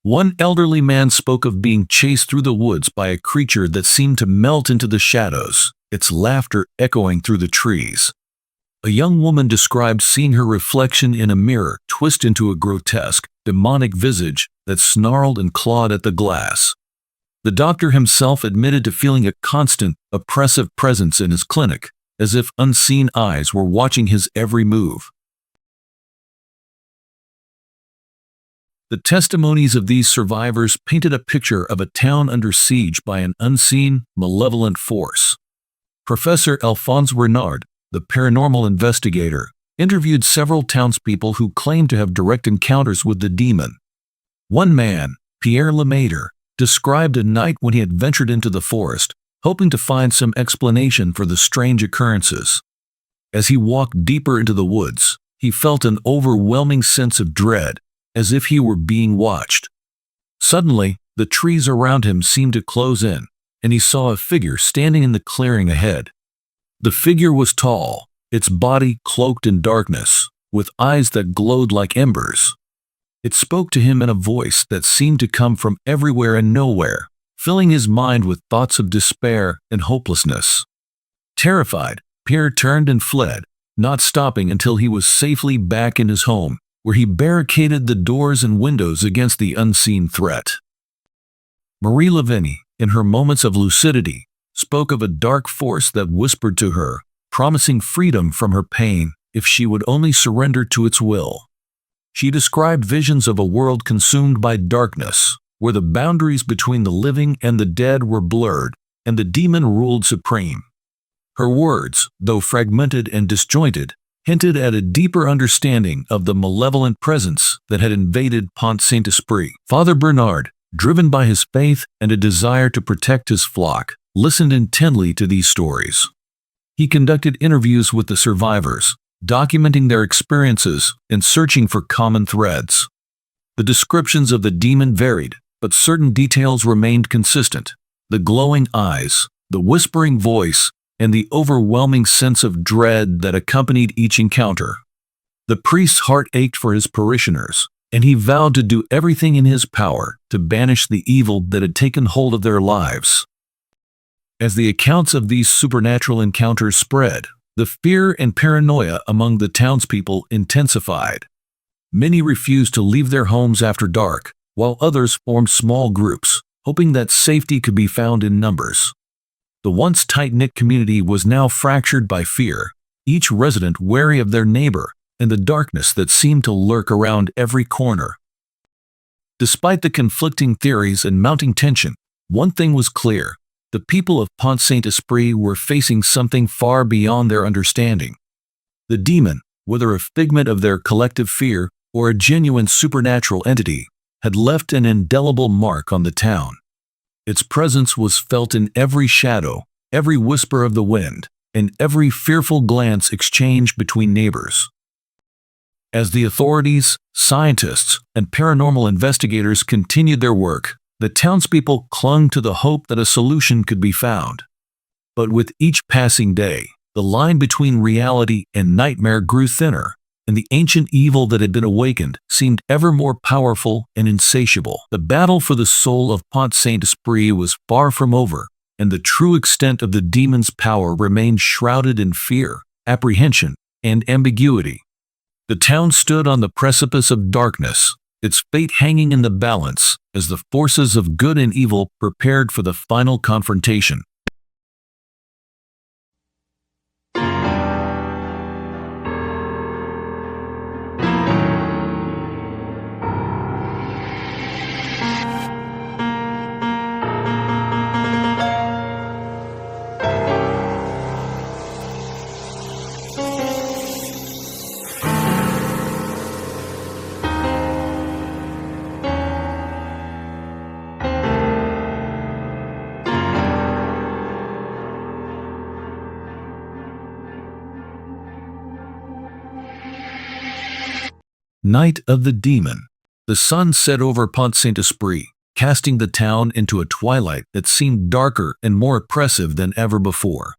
One elderly man spoke of being chased through the woods by a creature that seemed to melt into the shadows, its laughter echoing through the trees. A young woman described seeing her reflection in a mirror twist into a grotesque, demonic visage that snarled and clawed at the glass. The doctor himself admitted to feeling a constant, oppressive presence in his clinic, as if unseen eyes were watching his every move. The testimonies of these survivors painted a picture of a town under siege by an unseen, malevolent force. Professor Alphonse Renard, the paranormal investigator, interviewed several townspeople who claimed to have direct encounters with the demon. One man, Pierre Lemaitre, described a night when he had ventured into the forest, hoping to find some explanation for the strange occurrences. As he walked deeper into the woods, he felt an overwhelming sense of dread, as if he were being watched. Suddenly, the trees around him seemed to close in, and he saw a figure standing in the clearing ahead. The figure was tall, its body cloaked in darkness, with eyes that glowed like embers. It spoke to him in a voice that seemed to come from everywhere and nowhere, filling his mind with thoughts of despair and hopelessness. Terrified, Pierre turned and fled, not stopping until he was safely back in his home, where he barricaded the doors and windows against the unseen threat. Marie Lavigne, in her moments of lucidity, spoke of a dark force that whispered to her, promising freedom from her pain if she would only surrender to its will. She described visions of a world consumed by darkness, where the boundaries between the living and the dead were blurred, and the demon ruled supreme. Her words, though fragmented and disjointed, hinted at a deeper understanding of the malevolent presence that had invaded Pont-Saint-Esprit. Father Bernard, driven by his faith and a desire to protect his flock, listened intently to these stories. He conducted interviews with the survivors, documenting their experiences and searching for common threads. The descriptions of the demon varied, but certain details remained consistent: the glowing eyes, the whispering voice, and the overwhelming sense of dread that accompanied each encounter. The priest's heart ached for his parishioners, and he vowed to do everything in his power to banish the evil that had taken hold of their lives. As the accounts of these supernatural encounters spread, the fear and paranoia among the townspeople intensified. Many refused to leave their homes after dark, while others formed small groups, hoping that safety could be found in numbers. The once tight-knit community was now fractured by fear, each resident wary of their neighbor and the darkness that seemed to lurk around every corner. Despite the conflicting theories and mounting tension, one thing was clear: the people of Pont-Saint-Esprit were facing something far beyond their understanding. The demon, whether a figment of their collective fear or a genuine supernatural entity, had left an indelible mark on the town. Its presence was felt in every shadow, every whisper of the wind, and every fearful glance exchanged between neighbors. As the authorities, scientists, and paranormal investigators continued their work, the townspeople clung to the hope that a solution could be found. But with each passing day, the line between reality and nightmare grew thinner, and the ancient evil that had been awakened seemed ever more powerful and insatiable. The battle for the soul of Pont-Saint-Esprit was far from over, and the true extent of the demon's power remained shrouded in fear, apprehension, and ambiguity. The town stood on the precipice of darkness, its fate hanging in the balance as the forces of good and evil prepared for the final confrontation. Night of the Demon. The sun set over Pont-Saint-Esprit, casting the town into a twilight that seemed darker and more oppressive than ever before.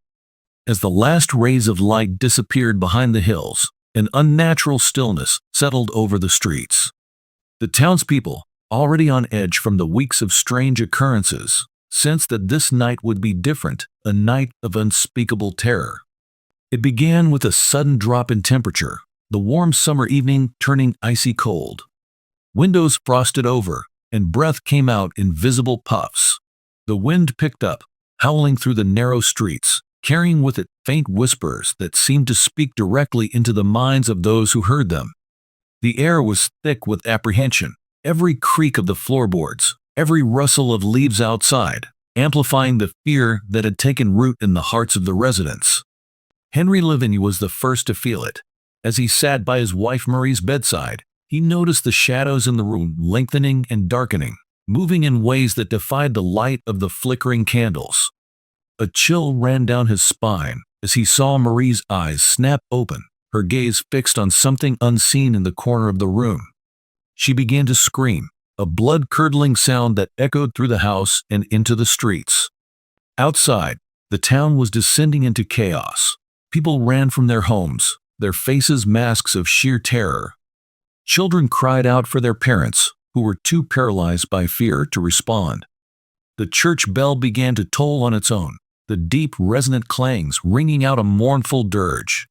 As the last rays of light disappeared behind the hills, an unnatural stillness settled over the streets. The townspeople, already on edge from the weeks of strange occurrences, sensed that this night would be different, a night of unspeakable terror. It began with a sudden drop in temperature, the warm summer evening turning icy cold. Windows frosted over, and breath came out in visible puffs. The wind picked up, howling through the narrow streets, carrying with it faint whispers that seemed to speak directly into the minds of those who heard them. The air was thick with apprehension, every creak of the floorboards, every rustle of leaves outside, amplifying the fear that had taken root in the hearts of the residents. Henry Livigny was the first to feel it. As he sat by his wife Marie's bedside, he noticed the shadows in the room lengthening and darkening, moving in ways that defied the light of the flickering candles. A chill ran down his spine as he saw Marie's eyes snap open, her gaze fixed on something unseen in the corner of the room. She began to scream, a blood-curdling sound that echoed through the house and into the streets. Outside, the town was descending into chaos. People ran from their homes, their faces masks of sheer terror. Children cried out for their parents, who were too paralyzed by fear to respond. The church bell began to toll on its own, the deep, resonant clangs ringing out a mournful dirge.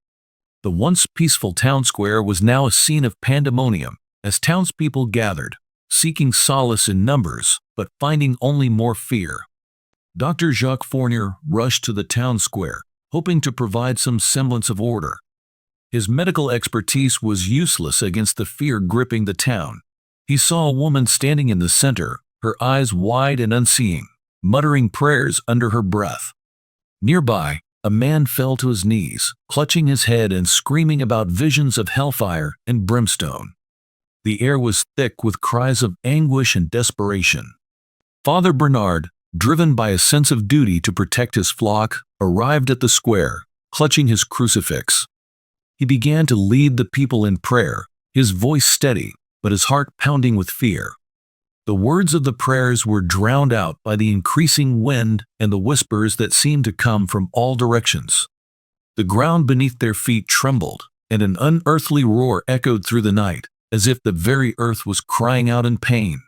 The once peaceful town square was now a scene of pandemonium, as townspeople gathered, seeking solace in numbers, but finding only more fear. Dr. Jacques Fournier rushed to the town square, hoping to provide some semblance of order. His medical expertise was useless against the fear gripping the town. He saw a woman standing in the center, her eyes wide and unseeing, muttering prayers under her breath. Nearby, a man fell to his knees, clutching his head and screaming about visions of hellfire and brimstone. The air was thick with cries of anguish and desperation. Father Bernard, driven by a sense of duty to protect his flock, arrived at the square, clutching his crucifix. He began to lead the people in prayer, his voice steady, but his heart pounding with fear. The words of the prayers were drowned out by the increasing wind and the whispers that seemed to come from all directions. The ground beneath their feet trembled, and an unearthly roar echoed through the night, as if the very earth was crying out in pain.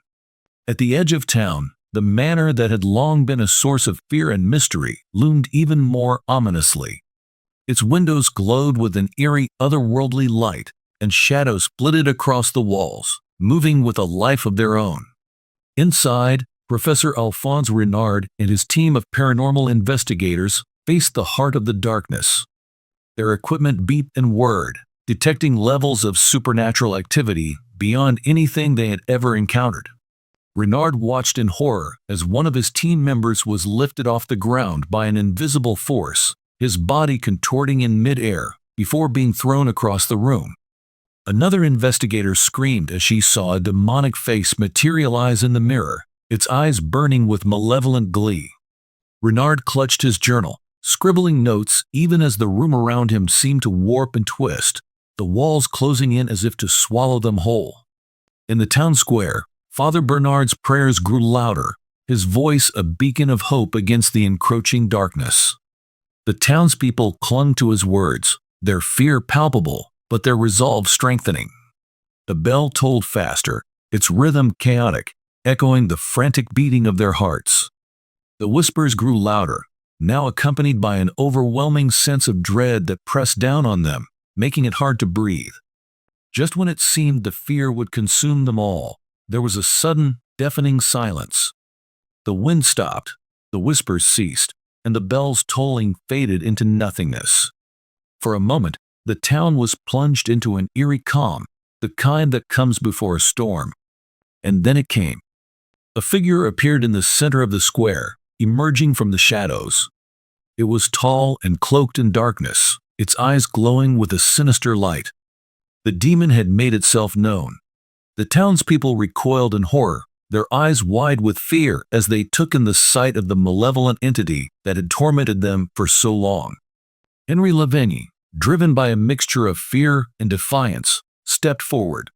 At the edge of town, the manor that had long been a source of fear and mystery loomed even more ominously. Its windows glowed with an eerie, otherworldly light, and shadows flitted across the walls, moving with a life of their own. Inside, Professor Alphonse Renard and his team of paranormal investigators faced the heart of the darkness. Their equipment beeped and whirred, detecting levels of supernatural activity beyond anything they had ever encountered. Renard watched in horror as one of his team members was lifted off the ground by an invisible force, his body contorting in mid-air before being thrown across the room. Another investigator screamed as she saw a demonic face materialize in the mirror, its eyes burning with malevolent glee. Renard clutched his journal, scribbling notes even as the room around him seemed to warp and twist, the walls closing in as if to swallow them whole. In the town square, Father Bernard's prayers grew louder, his voice a beacon of hope against the encroaching darkness. The townspeople clung to his words, their fear palpable, but their resolve strengthening. The bell tolled faster, its rhythm chaotic, echoing the frantic beating of their hearts. The whispers grew louder, now accompanied by an overwhelming sense of dread that pressed down on them, making it hard to breathe. Just when it seemed the fear would consume them all, there was a sudden, deafening silence. The wind stopped, the whispers ceased, and the bells tolling faded into nothingness. For a moment, the town was plunged into an eerie calm, the kind that comes before a storm. And then it came. A figure appeared in the center of the square, emerging from the shadows. It was tall and cloaked in darkness, its eyes glowing with a sinister light. The demon had made itself known. The townspeople recoiled in horror, their eyes wide with fear as they took in the sight of the malevolent entity that had tormented them for so long. Henry Lavigny, driven by a mixture of fear and defiance, stepped forward.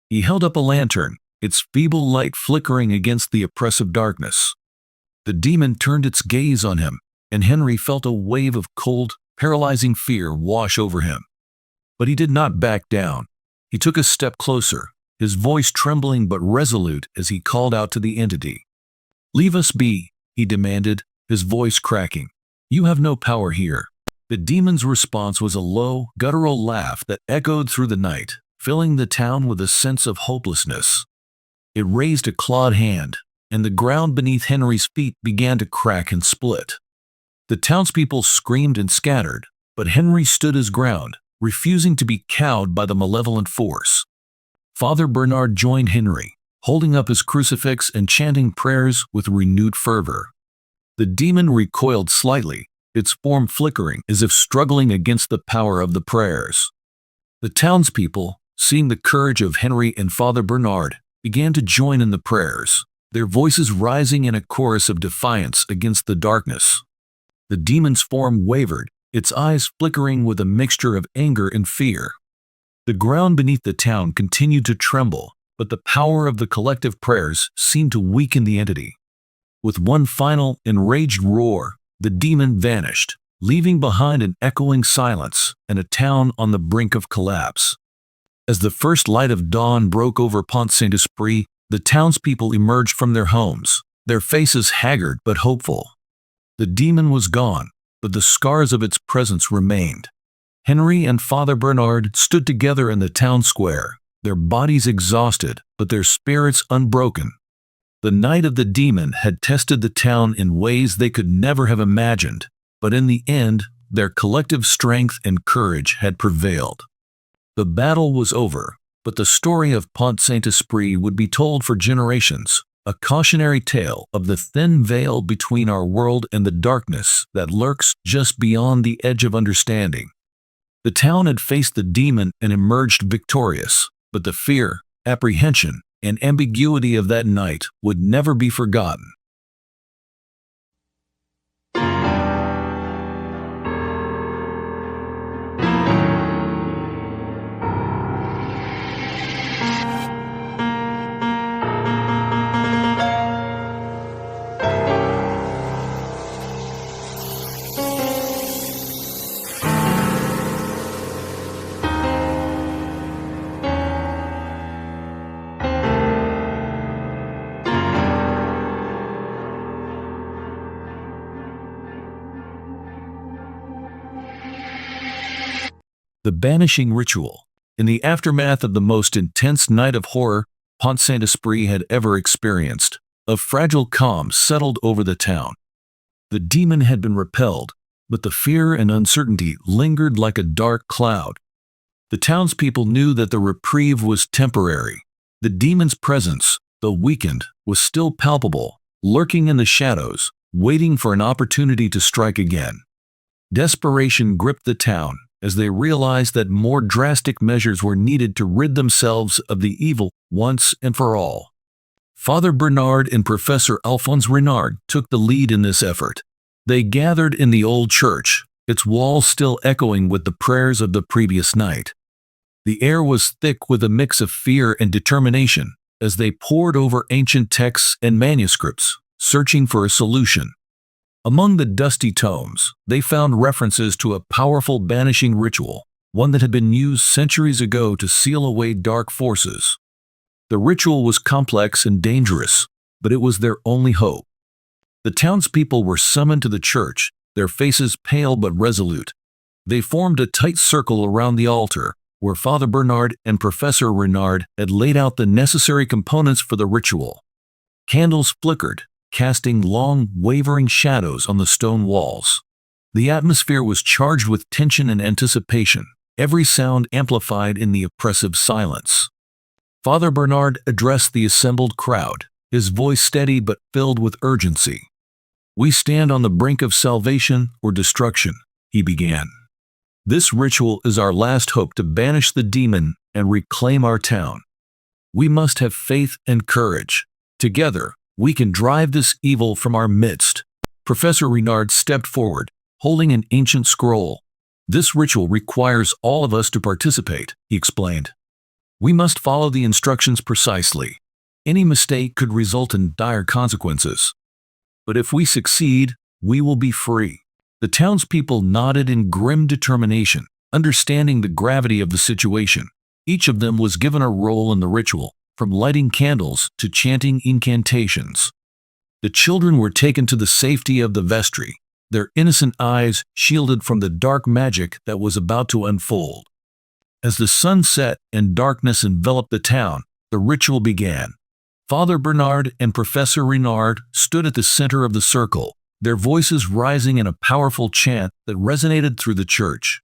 He held up a lantern, its feeble light flickering against the oppressive darkness. The demon turned its gaze on him, and Henry felt a wave of cold, paralyzing fear wash over him. But he did not back down. He took a step closer, his voice trembling but resolute as he called out to the entity. "Leave us be," he demanded, his voice cracking. "You have no power here." The demon's response was a low, guttural laugh that echoed through the night, filling the town with a sense of hopelessness. It raised a clawed hand, and the ground beneath Henry's feet began to crack and split. The townspeople screamed and scattered, but Henry stood his ground, refusing to be cowed by the malevolent force. Father Bernard joined Henry, holding up his crucifix and chanting prayers with renewed fervor. The demon recoiled slightly, its form flickering as if struggling against the power of the prayers. The townspeople, seeing the courage of Henry and Father Bernard, began to join in the prayers, their voices rising in a chorus of defiance against the darkness. The demon's form wavered, its eyes flickering with a mixture of anger and fear. The ground beneath the town continued to tremble, but the power of the collective prayers seemed to weaken the entity. With one final, enraged roar, the demon vanished, leaving behind an echoing silence and a town on the brink of collapse. As the first light of dawn broke over Pont-Saint-Esprit, the townspeople emerged from their homes, their faces haggard but hopeful. The demon was gone, but the scars of its presence remained. Henry and Father Bernard stood together in the town square, their bodies exhausted but their spirits unbroken. The night of the demon had tested the town in ways they could never have imagined, but in the end, their collective strength and courage had prevailed. The battle was over, but the story of Pont-Saint-Esprit would be told for generations, a cautionary tale of the thin veil between our world and the darkness that lurks just beyond the edge of understanding. The town had faced the demon and emerged victorious, but the fear, apprehension, and ambiguity of that night would never be forgotten. The banishing ritual. In the aftermath of the most intense night of horror Pont-Saint-Esprit had ever experienced, a fragile calm settled over the town. The demon had been repelled, but the fear and uncertainty lingered like a dark cloud. The townspeople knew that the reprieve was temporary. The demon's presence, though weakened, was still palpable, lurking in the shadows, waiting for an opportunity to strike again. Desperation gripped the town, as they realized that more drastic measures were needed to rid themselves of the evil once and for all. Father Bernard and Professor Alphonse Renard took the lead in this effort. They gathered in the old church, its walls still echoing with the prayers of the previous night. The air was thick with a mix of fear and determination as they pored over ancient texts and manuscripts, searching for a solution. Among the dusty tomes, they found references to a powerful banishing ritual, one that had been used centuries ago to seal away dark forces. The ritual was complex and dangerous, but it was their only hope. The townspeople were summoned to the church, their faces pale but resolute. They formed a tight circle around the altar, where Father Bernard and Professor Renard had laid out the necessary components for the ritual. Candles flickered, casting long, wavering shadows on the stone walls. The atmosphere was charged with tension and anticipation, every sound amplified in the oppressive silence. Father Bernard addressed the assembled crowd, his voice steady but filled with urgency. "We stand on the brink of salvation or destruction," he began. "This ritual is our last hope to banish the demon and reclaim our town. We must have faith and courage. Together, we can drive this evil from our midst." Professor Renard stepped forward, holding an ancient scroll. "This ritual requires all of us to participate," he explained. "We must follow the instructions precisely. Any mistake could result in dire consequences. But if we succeed, we will be free." The townspeople nodded in grim determination, understanding the gravity of the situation. Each of them was given a role in the ritual, from lighting candles to chanting incantations. The children were taken to the safety of the vestry, their innocent eyes shielded from the dark magic that was about to unfold. As the sun set and darkness enveloped the town, the ritual began. Father Bernard and Professor Renard stood at the center of the circle, their voices rising in a powerful chant that resonated through the church.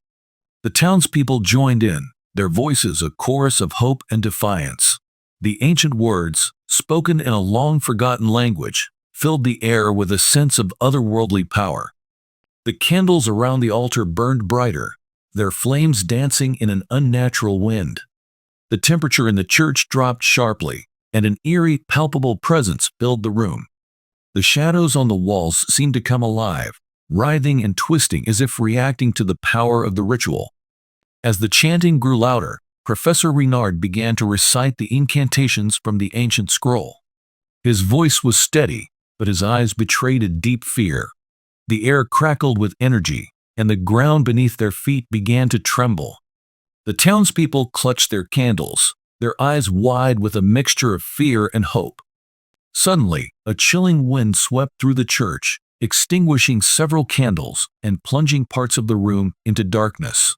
The townspeople joined in, their voices a chorus of hope and defiance. The ancient words, spoken in a long-forgotten language, filled the air with a sense of otherworldly power. The candles around the altar burned brighter, their flames dancing in an unnatural wind. The temperature in the church dropped sharply, and an eerie, palpable presence filled the room. The shadows on the walls seemed to come alive, writhing and twisting as if reacting to the power of the ritual. As the chanting grew louder, Professor Renard began to recite the incantations from the ancient scroll. His voice was steady, but his eyes betrayed a deep fear. The air crackled with energy, and the ground beneath their feet began to tremble. The townspeople clutched their candles, their eyes wide with a mixture of fear and hope. Suddenly, a chilling wind swept through the church, extinguishing several candles and plunging parts of the room into darkness.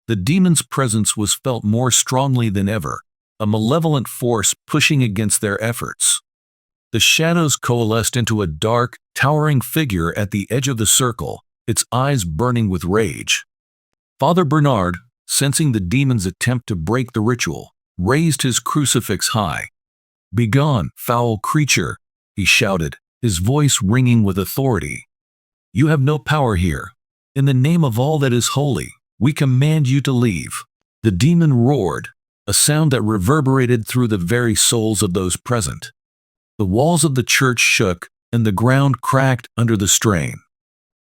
The demon's presence was felt more strongly than ever, a malevolent force pushing against their efforts. The shadows coalesced into a dark, towering figure at the edge of the circle, its eyes burning with rage. Father Bernard, sensing the demon's attempt to break the ritual, raised his crucifix high. "Begone, foul creature," he shouted, his voice ringing with authority. "You have no power here. In the name of all that is holy, we command you to leave." The demon roared, a sound that reverberated through the very souls of those present. The walls of the church shook, and the ground cracked under the strain.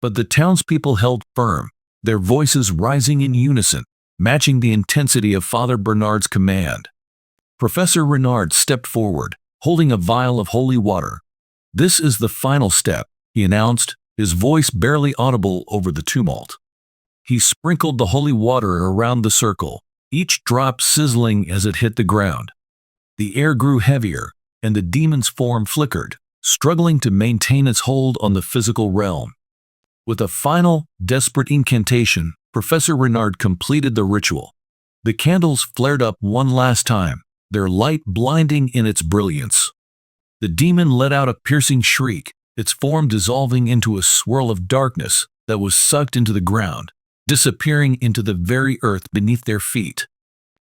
But the townspeople held firm, their voices rising in unison, matching the intensity of Father Bernard's command. Professor Renard stepped forward, holding a vial of holy water. "This is the final step," he announced, his voice barely audible over the tumult. He sprinkled the holy water around the circle, each drop sizzling as it hit the ground. The air grew heavier, and the demon's form flickered, struggling to maintain its hold on the physical realm. With a final, desperate incantation, Professor Renard completed the ritual. The candles flared up one last time, their light blinding in its brilliance. The demon let out a piercing shriek, its form dissolving into a swirl of darkness that was sucked into the ground, disappearing into the very earth beneath their feet.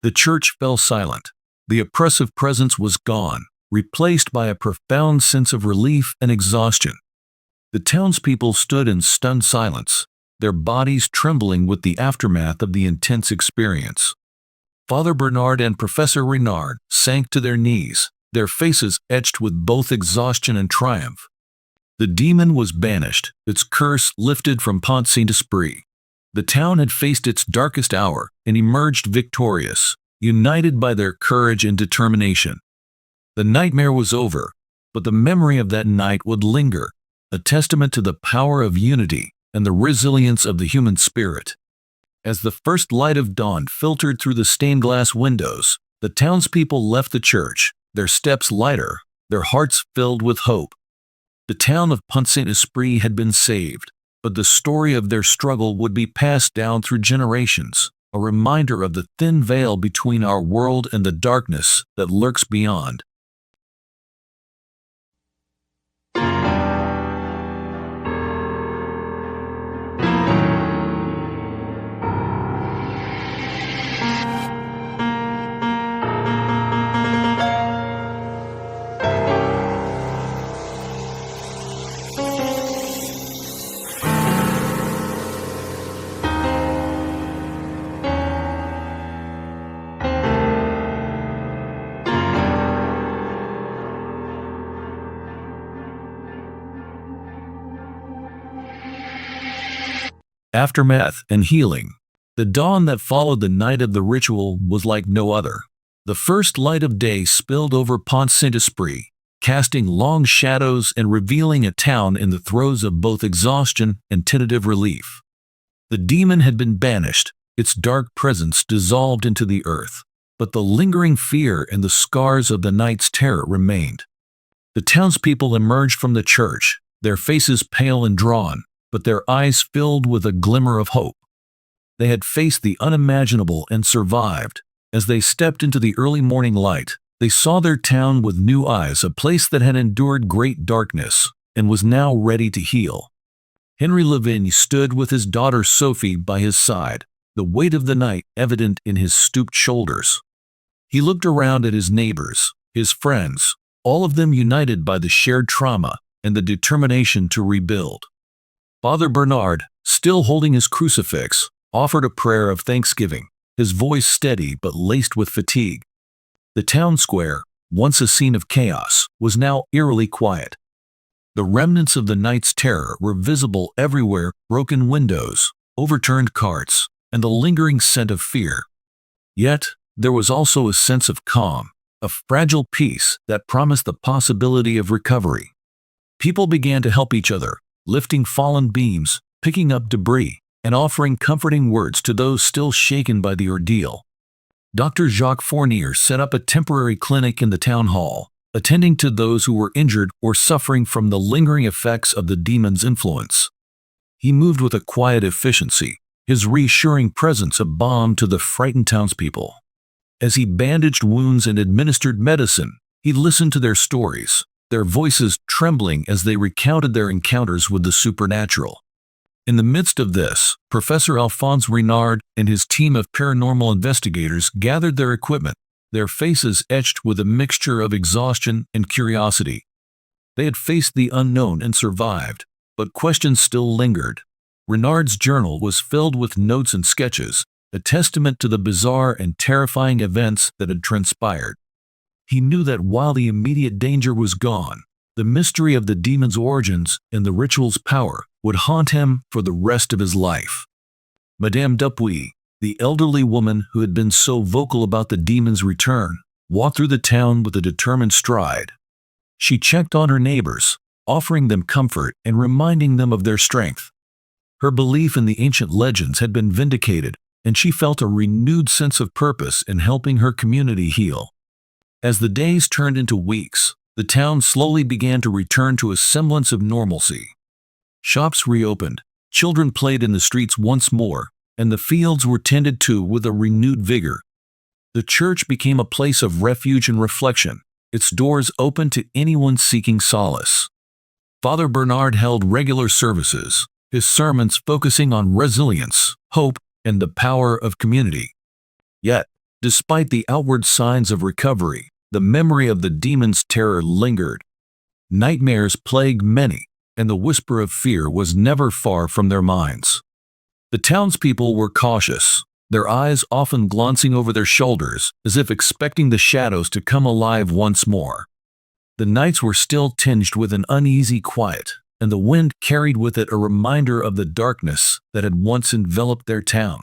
The church fell silent. The oppressive presence was gone, replaced by a profound sense of relief and exhaustion. The townspeople stood in stunned silence, their bodies trembling with the aftermath of the intense experience. Father Bernard and Professor Renard sank to their knees, their faces etched with both exhaustion and triumph. The demon was banished, its curse lifted from Pont-Saint-Esprit. The town had faced its darkest hour and emerged victorious, united by their courage and determination. The nightmare was over, but the memory of that night would linger, a testament to the power of unity and the resilience of the human spirit. As the first light of dawn filtered through the stained glass windows, the townspeople left the church, their steps lighter, their hearts filled with hope. The town of Pont-Saint-Esprit had been saved, but the story of their struggle would be passed down through generations, a reminder of the thin veil between our world and the darkness that lurks beyond. Aftermath and healing. The dawn that followed the night of the ritual was like no other. The first light of day spilled over Pont-Saint-Esprit, casting long shadows and revealing a town in the throes of both exhaustion and tentative relief. The demon had been banished, its dark presence dissolved into the earth, but the lingering fear and the scars of the night's terror remained. The townspeople emerged from the church, their faces pale and drawn, but their eyes filled with a glimmer of hope. They had faced the unimaginable and survived. As they stepped into the early morning light, they saw their town with new eyes, a place that had endured great darkness and was now ready to heal. Henry Lavigne stood with his daughter Sophie by his side, the weight of the night evident in his stooped shoulders. He looked around at his neighbors, his friends, all of them united by the shared trauma and the determination to rebuild. Father Bernard, still holding his crucifix, offered a prayer of thanksgiving, his voice steady but laced with fatigue. The town square, once a scene of chaos, was now eerily quiet. The remnants of the night's terror were visible everywhere: broken windows, overturned carts, and the lingering scent of fear. Yet, there was also a sense of calm, a fragile peace that promised the possibility of recovery. People began to help each other, lifting fallen beams, picking up debris, and offering comforting words to those still shaken by the ordeal. Dr. Jacques Fournier set up a temporary clinic in the town hall, attending to those who were injured or suffering from the lingering effects of the demon's influence. He moved with a quiet efficiency, his reassuring presence a balm to the frightened townspeople. As he bandaged wounds and administered medicine, he listened to their stories, their voices trembling as they recounted their encounters with the supernatural. In the midst of this, Professor Alphonse Renard and his team of paranormal investigators gathered their equipment, their faces etched with a mixture of exhaustion and curiosity. They had faced the unknown and survived, but questions still lingered. Renard's journal was filled with notes and sketches, a testament to the bizarre and terrifying events that had transpired. He knew that while the immediate danger was gone, the mystery of the demon's origins and the ritual's power would haunt him for the rest of his life. Madame Dupuy, the elderly woman who had been so vocal about the demon's return, walked through the town with a determined stride. She checked on her neighbors, offering them comfort and reminding them of their strength. Her belief in the ancient legends had been vindicated, and she felt a renewed sense of purpose in helping her community heal. As the days turned into weeks, the town slowly began to return to a semblance of normalcy. Shops reopened, children played in the streets once more, and the fields were tended to with a renewed vigor. The church became a place of refuge and reflection, its doors open to anyone seeking solace. Father Bernard held regular services, his sermons focusing on resilience, hope, and the power of community. Yet, despite the outward signs of recovery, the memory of the demon's terror lingered. Nightmares plagued many, and the whisper of fear was never far from their minds. The townspeople were cautious, their eyes often glancing over their shoulders as if expecting the shadows to come alive once more. The nights were still tinged with an uneasy quiet, and the wind carried with it a reminder of the darkness that had once enveloped their town.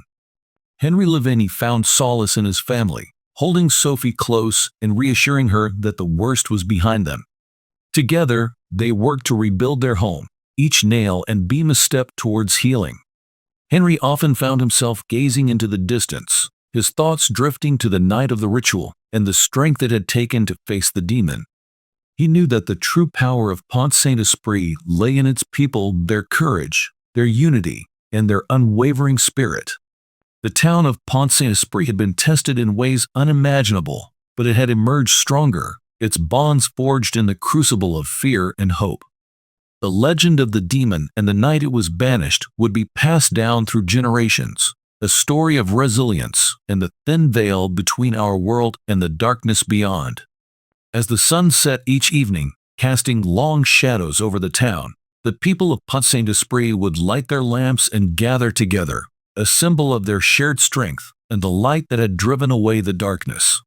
Henry Lavigny found solace in his family, holding Sophie close and reassuring her that the worst was behind them. Together, they worked to rebuild their home, each nail and beam a step towards healing. Henry often found himself gazing into the distance, his thoughts drifting to the night of the ritual and the strength it had taken to face the demon. He knew that the true power of Pont-Saint-Esprit lay in its people, their courage, their unity, and their unwavering spirit. The town of Pont-Saint-Esprit had been tested in ways unimaginable, but it had emerged stronger, its bonds forged in the crucible of fear and hope. The legend of the demon and the night it was banished would be passed down through generations, a story of resilience and the thin veil between our world and the darkness beyond. As the sun set each evening, casting long shadows over the town, the people of Pont-Saint-Esprit would light their lamps and gather together, a symbol of their shared strength and the light that had driven away the darkness.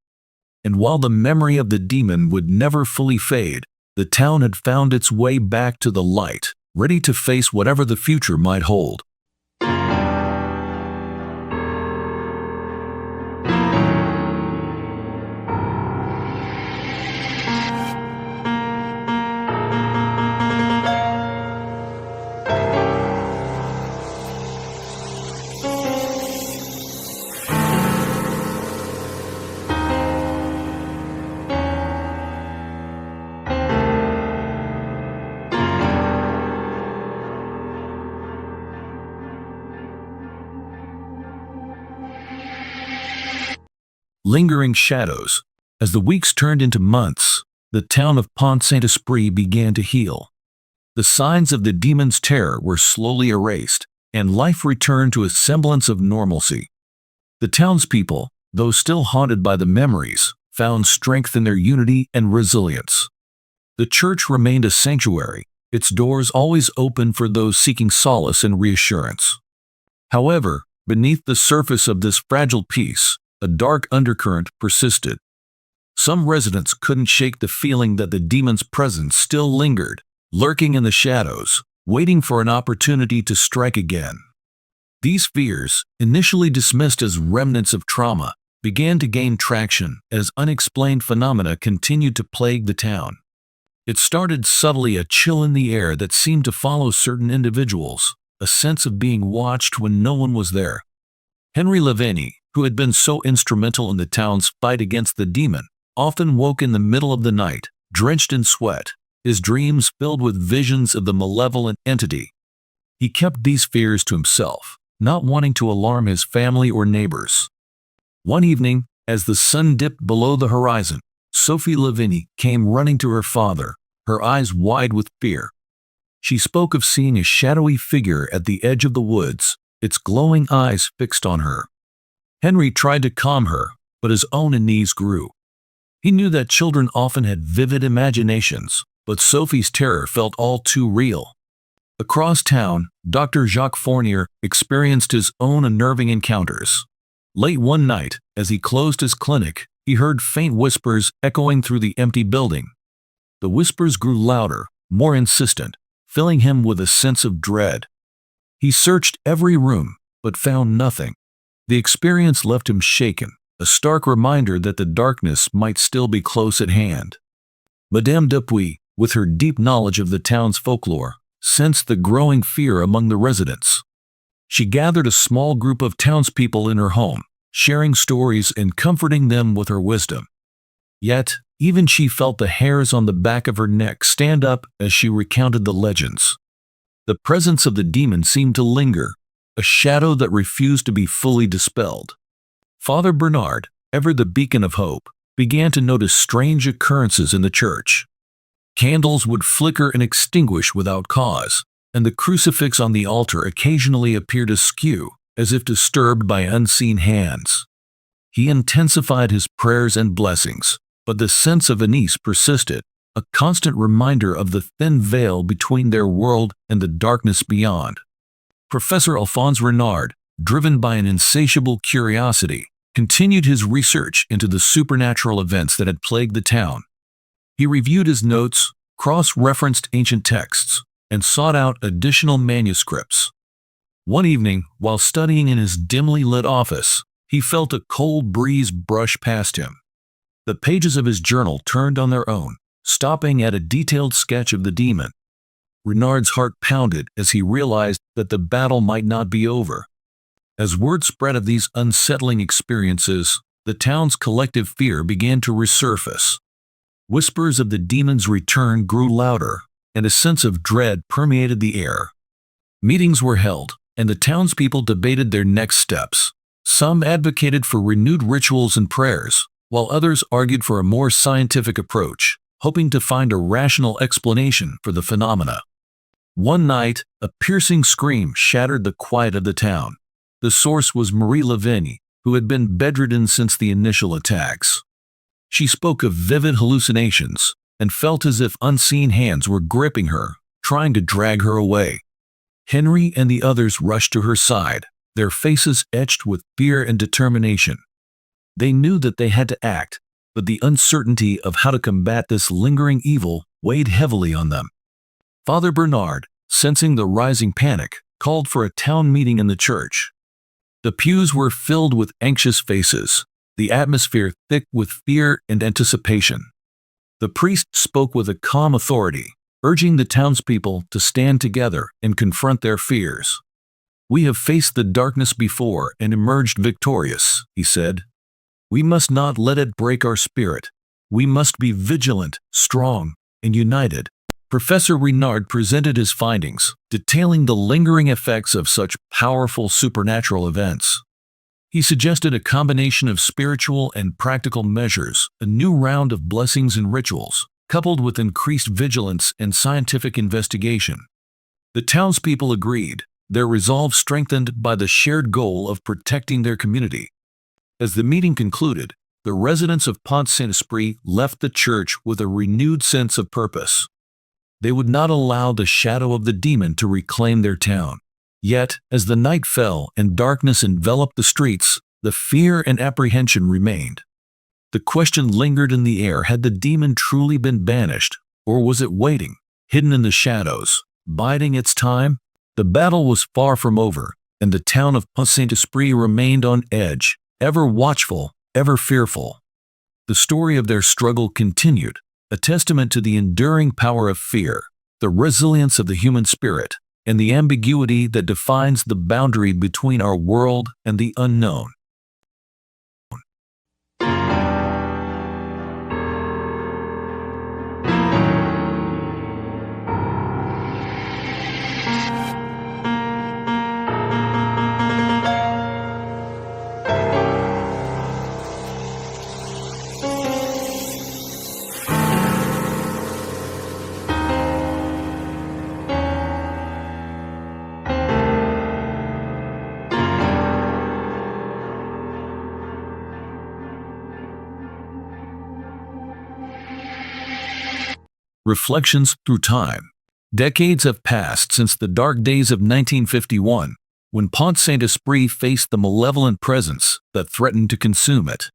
And while the memory of the demon would never fully fade, the town had found its way back to the light, ready to face whatever the future might hold. Lingering shadows. As the weeks turned into months, the town of Pont-Saint-Esprit began to heal. The signs of the demon's terror were slowly erased, and life returned to a semblance of normalcy. The townspeople, though still haunted by the memories, found strength in their unity and resilience. The church remained a sanctuary, its doors always open for those seeking solace and reassurance. However, beneath the surface of this fragile peace, a dark undercurrent persisted. Some residents couldn't shake the feeling that the demon's presence still lingered, lurking in the shadows, waiting for an opportunity to strike again. These fears, initially dismissed as remnants of trauma, began to gain traction as unexplained phenomena continued to plague the town. It started subtly, a chill in the air that seemed to follow certain individuals, a sense of being watched when no one was there. Henry Lavigny, who had been so instrumental in the town's fight against the demon, often woke in the middle of the night, drenched in sweat, his dreams filled with visions of the malevolent entity. He kept these fears to himself, not wanting to alarm his family or neighbors. One evening, as the sun dipped below the horizon, Sophie Lavigny came running to her father, her eyes wide with fear. She spoke of seeing a shadowy figure at the edge of the woods, its glowing eyes fixed on her. Henry tried to calm her, but his own unease grew. He knew that children often had vivid imaginations, but Sophie's terror felt all too real. Across town, Dr. Jacques Fournier experienced his own unnerving encounters. Late one night, as he closed his clinic, he heard faint whispers echoing through the empty building. The whispers grew louder, more insistent, filling him with a sense of dread. He searched every room, but found nothing. The experience left him shaken, a stark reminder that the darkness might still be close at hand. Madame Dupuy, with her deep knowledge of the town's folklore, sensed the growing fear among the residents. She gathered a small group of townspeople in her home, sharing stories and comforting them with her wisdom. Yet, even she felt the hairs on the back of her neck stand up as she recounted the legends. The presence of the demon seemed to linger, a shadow that refused to be fully dispelled. Father Bernard, ever the beacon of hope, began to notice strange occurrences in the church. Candles would flicker and extinguish without cause, and the crucifix on the altar occasionally appeared askew, as if disturbed by unseen hands. He intensified his prayers and blessings, but the sense of unease persisted, a constant reminder of the thin veil between their world and the darkness beyond. Professor Alphonse Renard, driven by an insatiable curiosity, continued his research into the supernatural events that had plagued the town. He reviewed his notes, cross-referenced ancient texts, and sought out additional manuscripts. One evening, while studying in his dimly lit office, he felt a cold breeze brush past him. The pages of his journal turned on their own, stopping at a detailed sketch of the demon. Renard's heart pounded as he realized that the battle might not be over. As word spread of these unsettling experiences, the town's collective fear began to resurface. Whispers of the demon's return grew louder, and a sense of dread permeated the air. Meetings were held, and the townspeople debated their next steps. Some advocated for renewed rituals and prayers, while others argued for a more scientific approach, hoping to find a rational explanation for the phenomena. One night, a piercing scream shattered the quiet of the town. The source was Marie Lavigne, who had been bedridden since the initial attacks. She spoke of vivid hallucinations and felt as if unseen hands were gripping her, trying to drag her away. Henry and the others rushed to her side, their faces etched with fear and determination. They knew that they had to act, but the uncertainty of how to combat this lingering evil weighed heavily on them. Father Bernard, sensing the rising panic, called for a town meeting in the church. The pews were filled with anxious faces, the atmosphere thick with fear and anticipation. The priest spoke with a calm authority, urging the townspeople to stand together and confront their fears. "We have faced the darkness before and emerged victorious," he said. "We must not let it break our spirit. We must be vigilant, strong, and united." Professor Renard presented his findings, detailing the lingering effects of such powerful supernatural events. He suggested a combination of spiritual and practical measures, a new round of blessings and rituals, coupled with increased vigilance and scientific investigation. The townspeople agreed, their resolve strengthened by the shared goal of protecting their community. As the meeting concluded, the residents of Pont-Saint-Esprit left the church with a renewed sense of purpose. They would not allow the shadow of the demon to reclaim their town. Yet, as the night fell and darkness enveloped the streets, the fear and apprehension remained. The question lingered in the air: had the demon truly been banished, or was it waiting, hidden in the shadows, biding its time? The battle was far from over, and the town of Pont-Saint-Esprit remained on edge, ever watchful, ever fearful. The story of their struggle continued, a testament to the enduring power of fear, the resilience of the human spirit, and the ambiguity that defines the boundary between our world and the unknown. Reflections through time. Decades have passed since the dark days of 1951, when Pont-Saint-Esprit faced the malevolent presence that threatened to consume it.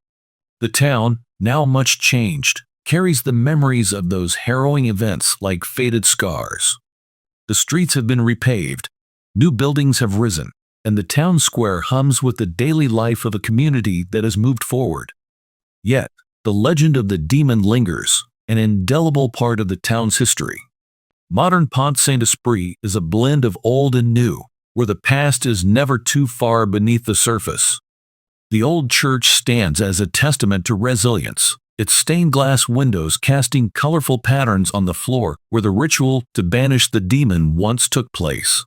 The town, now much changed, carries the memories of those harrowing events like faded scars. The streets have been repaved, new buildings have risen, and the town square hums with the daily life of a community that has moved forward. Yet, the legend of the demon lingers, an indelible part of the town's history. Modern Pont-Saint-Esprit is a blend of old and new, where the past is never too far beneath the surface. The old church stands as a testament to resilience, its stained glass windows casting colorful patterns on the floor where the ritual to banish the demon once took place.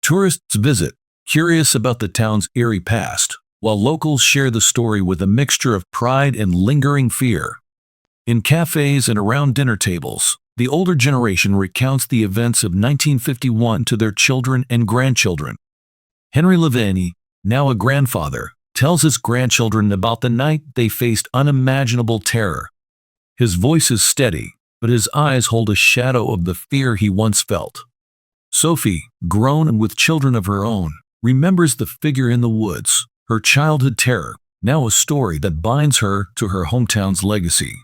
Tourists visit, curious about the town's eerie past, while locals share the story with a mixture of pride and lingering fear. In cafes and around dinner tables, the older generation recounts the events of 1951 to their children and grandchildren. Henry Lavigne, now a grandfather, tells his grandchildren about the night they faced unimaginable terror. His voice is steady, but his eyes hold a shadow of the fear he once felt. Sophie, grown and with children of her own, remembers the figure in the woods, her childhood terror, now a story that binds her to her hometown's legacy.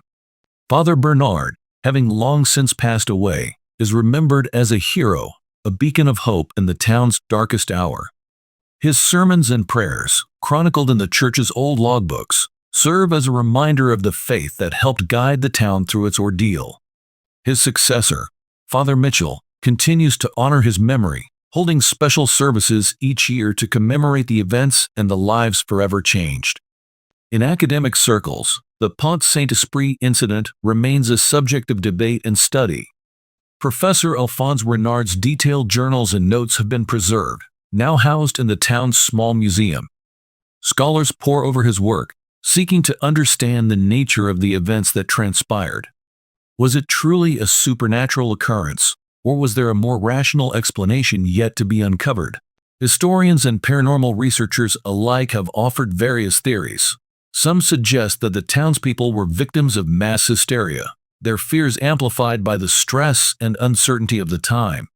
Father Bernard, having long since passed away, is remembered as a hero, a beacon of hope in the town's darkest hour. His sermons and prayers, chronicled in the church's old logbooks, serve as a reminder of the faith that helped guide the town through its ordeal. His successor, Father Mitchell, continues to honor his memory, holding special services each year to commemorate the events and the lives forever changed. In academic circles, the Pont-Saint-Esprit incident remains a subject of debate and study. Professor Alphonse Renard's detailed journals and notes have been preserved, now housed in the town's small museum. Scholars pore over his work, seeking to understand the nature of the events that transpired. Was it truly a supernatural occurrence, or was there a more rational explanation yet to be uncovered? Historians and paranormal researchers alike have offered various theories. Some suggest that the townspeople were victims of mass hysteria, their fears amplified by the stress and uncertainty of the time.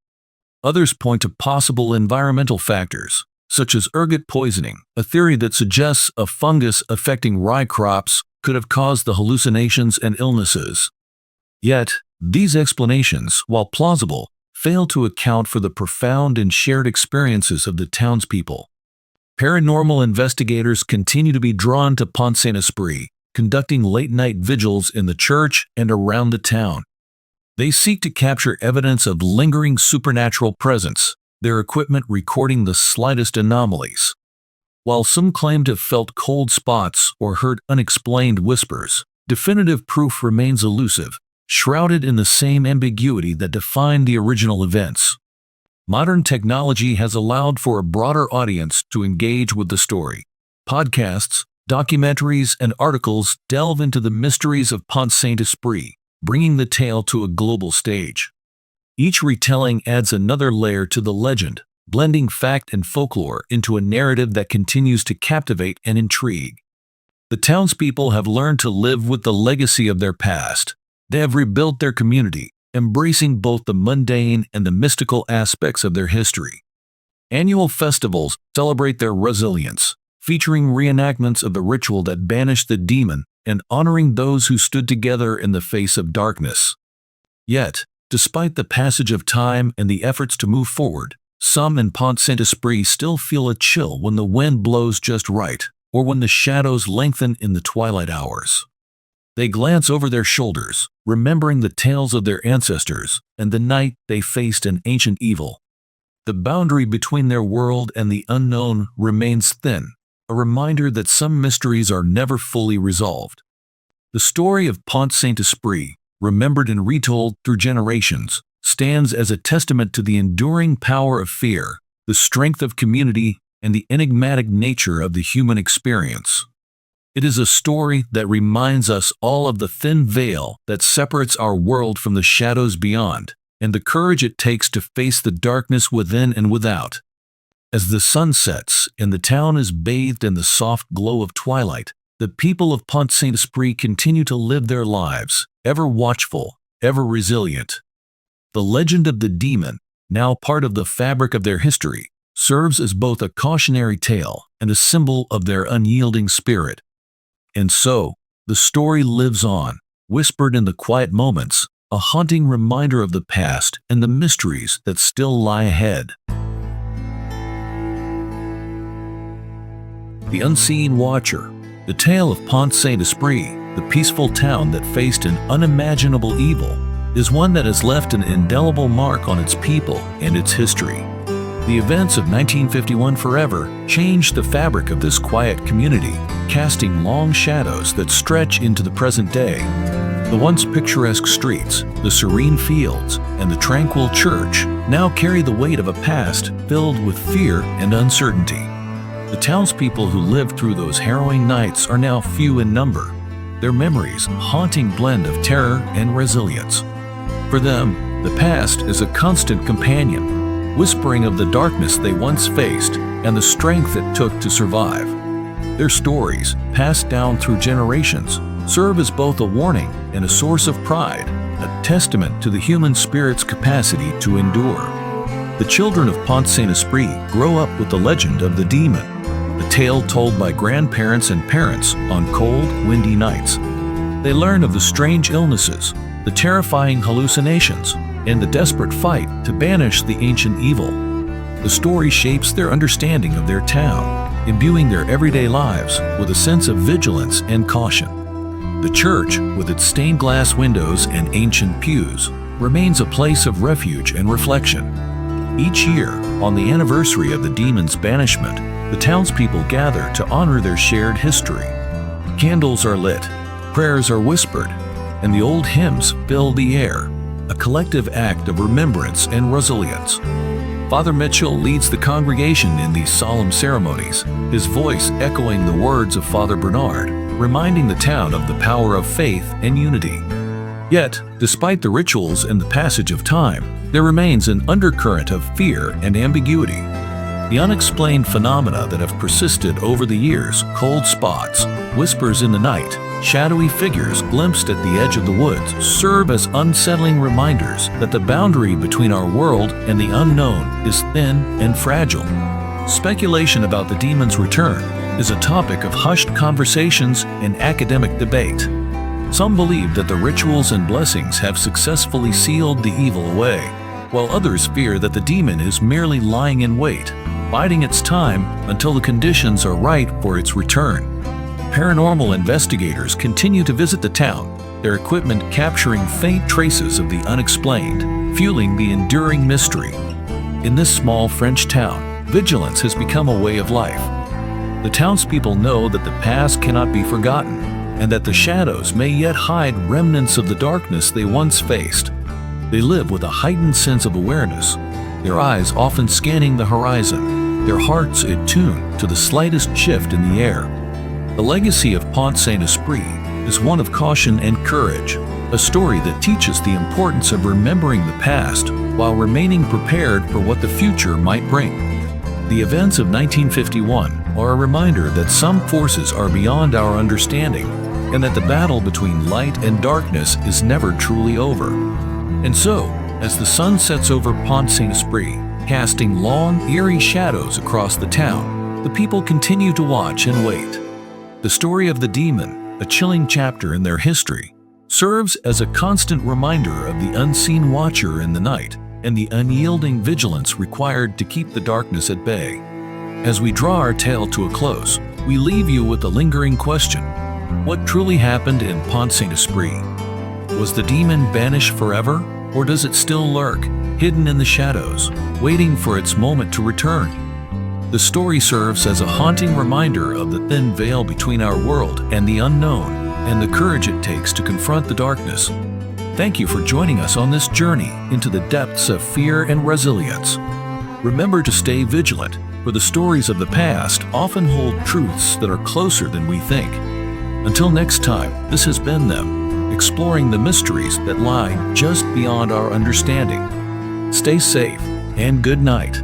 Others point to possible environmental factors, such as ergot poisoning, a theory that suggests a fungus affecting rye crops could have caused the hallucinations and illnesses. Yet, these explanations, while plausible, fail to account for the profound and shared experiences of the townspeople. Paranormal investigators continue to be drawn to Pont-Saint-Esprit, conducting late-night vigils in the church and around the town. They seek to capture evidence of lingering supernatural presence, their equipment recording the slightest anomalies. While some claim to have felt cold spots or heard unexplained whispers, definitive proof remains elusive, shrouded in the same ambiguity that defined the original events. Modern technology has allowed for a broader audience to engage with the story. Podcasts, documentaries, and articles delve into the mysteries of Pont-Saint-Esprit, bringing the tale to a global stage. Each retelling adds another layer to the legend, blending fact and folklore into a narrative that continues to captivate and intrigue. The townspeople have learned to live with the legacy of their past. They have rebuilt their community, embracing both the mundane and the mystical aspects of their history. Annual festivals celebrate their resilience, featuring reenactments of the ritual that banished the demon and honoring those who stood together in the face of darkness. Yet, despite the passage of time and the efforts to move forward, some in Pont-Saint-Esprit still feel a chill when the wind blows just right, or when the shadows lengthen in the twilight hours. They glance over their shoulders, remembering the tales of their ancestors and the night they faced an ancient evil. The boundary between their world and the unknown remains thin, a reminder that some mysteries are never fully resolved. The story of Pont-Saint-Esprit, remembered and retold through generations, stands as a testament to the enduring power of fear, the strength of community, and the enigmatic nature of the human experience. It is a story that reminds us all of the thin veil that separates our world from the shadows beyond, and the courage it takes to face the darkness within and without. As the sun sets and the town is bathed in the soft glow of twilight, the people of Pont-Saint-Esprit continue to live their lives, ever watchful, ever resilient. The legend of the demon, now part of the fabric of their history, serves as both a cautionary tale and a symbol of their unyielding spirit. And so, the story lives on, whispered in the quiet moments, a haunting reminder of the past and the mysteries that still lie ahead. The Unseen Watcher. The tale of Pont-Saint-Esprit, the peaceful town that faced an unimaginable evil, is one that has left an indelible mark on its people and its history. The events of 1951 forever changed the fabric of this quiet community, casting long shadows that stretch into the present day. The once picturesque streets, the serene fields, and the tranquil church now carry the weight of a past filled with fear and uncertainty. The townspeople who lived through those harrowing nights are now few in number, their memories a haunting blend of terror and resilience. For them, the past is a constant companion, whispering of the darkness they once faced and the strength it took to survive. Their stories, passed down through generations, serve as both a warning and a source of pride, a testament to the human spirit's capacity to endure. The children of Pont-Saint-Esprit grow up with the legend of the demon, a tale told by grandparents and parents on cold, windy nights. They learn of the strange illnesses, the terrifying hallucinations, and the desperate fight to banish the ancient evil. The story shapes their understanding of their town, imbuing their everyday lives with a sense of vigilance and caution. The church, with its stained glass windows and ancient pews, remains a place of refuge and reflection. Each year, on the anniversary of the demon's banishment, the townspeople gather to honor their shared history. Candles are lit, prayers are whispered, and the old hymns fill the air, a collective act of remembrance and resilience. Father Mitchell leads the congregation in these solemn ceremonies, his voice echoing the words of Father Bernard, reminding the town of the power of faith and unity. Yet, despite the rituals and the passage of time, there remains an undercurrent of fear and ambiguity. The unexplained phenomena that have persisted over the years, cold spots, whispers in the night, shadowy figures glimpsed at the edge of the woods, serve as unsettling reminders that the boundary between our world and the unknown is thin and fragile. Speculation about the demon's return is a topic of hushed conversations and academic debate. Some believe that the rituals and blessings have successfully sealed the evil away, while others fear that the demon is merely lying in wait, biding its time until the conditions are right for its return. Paranormal investigators continue to visit the town, their equipment capturing faint traces of the unexplained, fueling the enduring mystery. In this small French town, vigilance has become a way of life. The townspeople know that the past cannot be forgotten, and that the shadows may yet hide remnants of the darkness they once faced. They live with a heightened sense of awareness, their eyes often scanning the horizon, their hearts attuned to the slightest shift in the air. The legacy of Pont-Saint-Esprit is one of caution and courage, a story that teaches the importance of remembering the past while remaining prepared for what the future might bring. The events of 1951 are a reminder that some forces are beyond our understanding, and that the battle between light and darkness is never truly over. And so, as the sun sets over Pont-Saint-Esprit, casting long, eerie shadows across the town, the people continue to watch and wait. The story of the demon, a chilling chapter in their history, serves as a constant reminder of the unseen watcher in the night and the unyielding vigilance required to keep the darkness at bay. As we draw our tale to a close, we leave you with a lingering question. What truly happened in Pont-Saint-Esprit? Was the demon banished forever, or does it still lurk, hidden in the shadows, waiting for its moment to return? The story serves as a haunting reminder of the thin veil between our world and the unknown, and the courage it takes to confront the darkness. Thank you for joining us on this journey into the depths of fear and resilience. Remember to stay vigilant, for the stories of the past often hold truths that are closer than we think. Until next time, this has been Them, exploring the mysteries that lie just beyond our understanding. Stay safe and good night.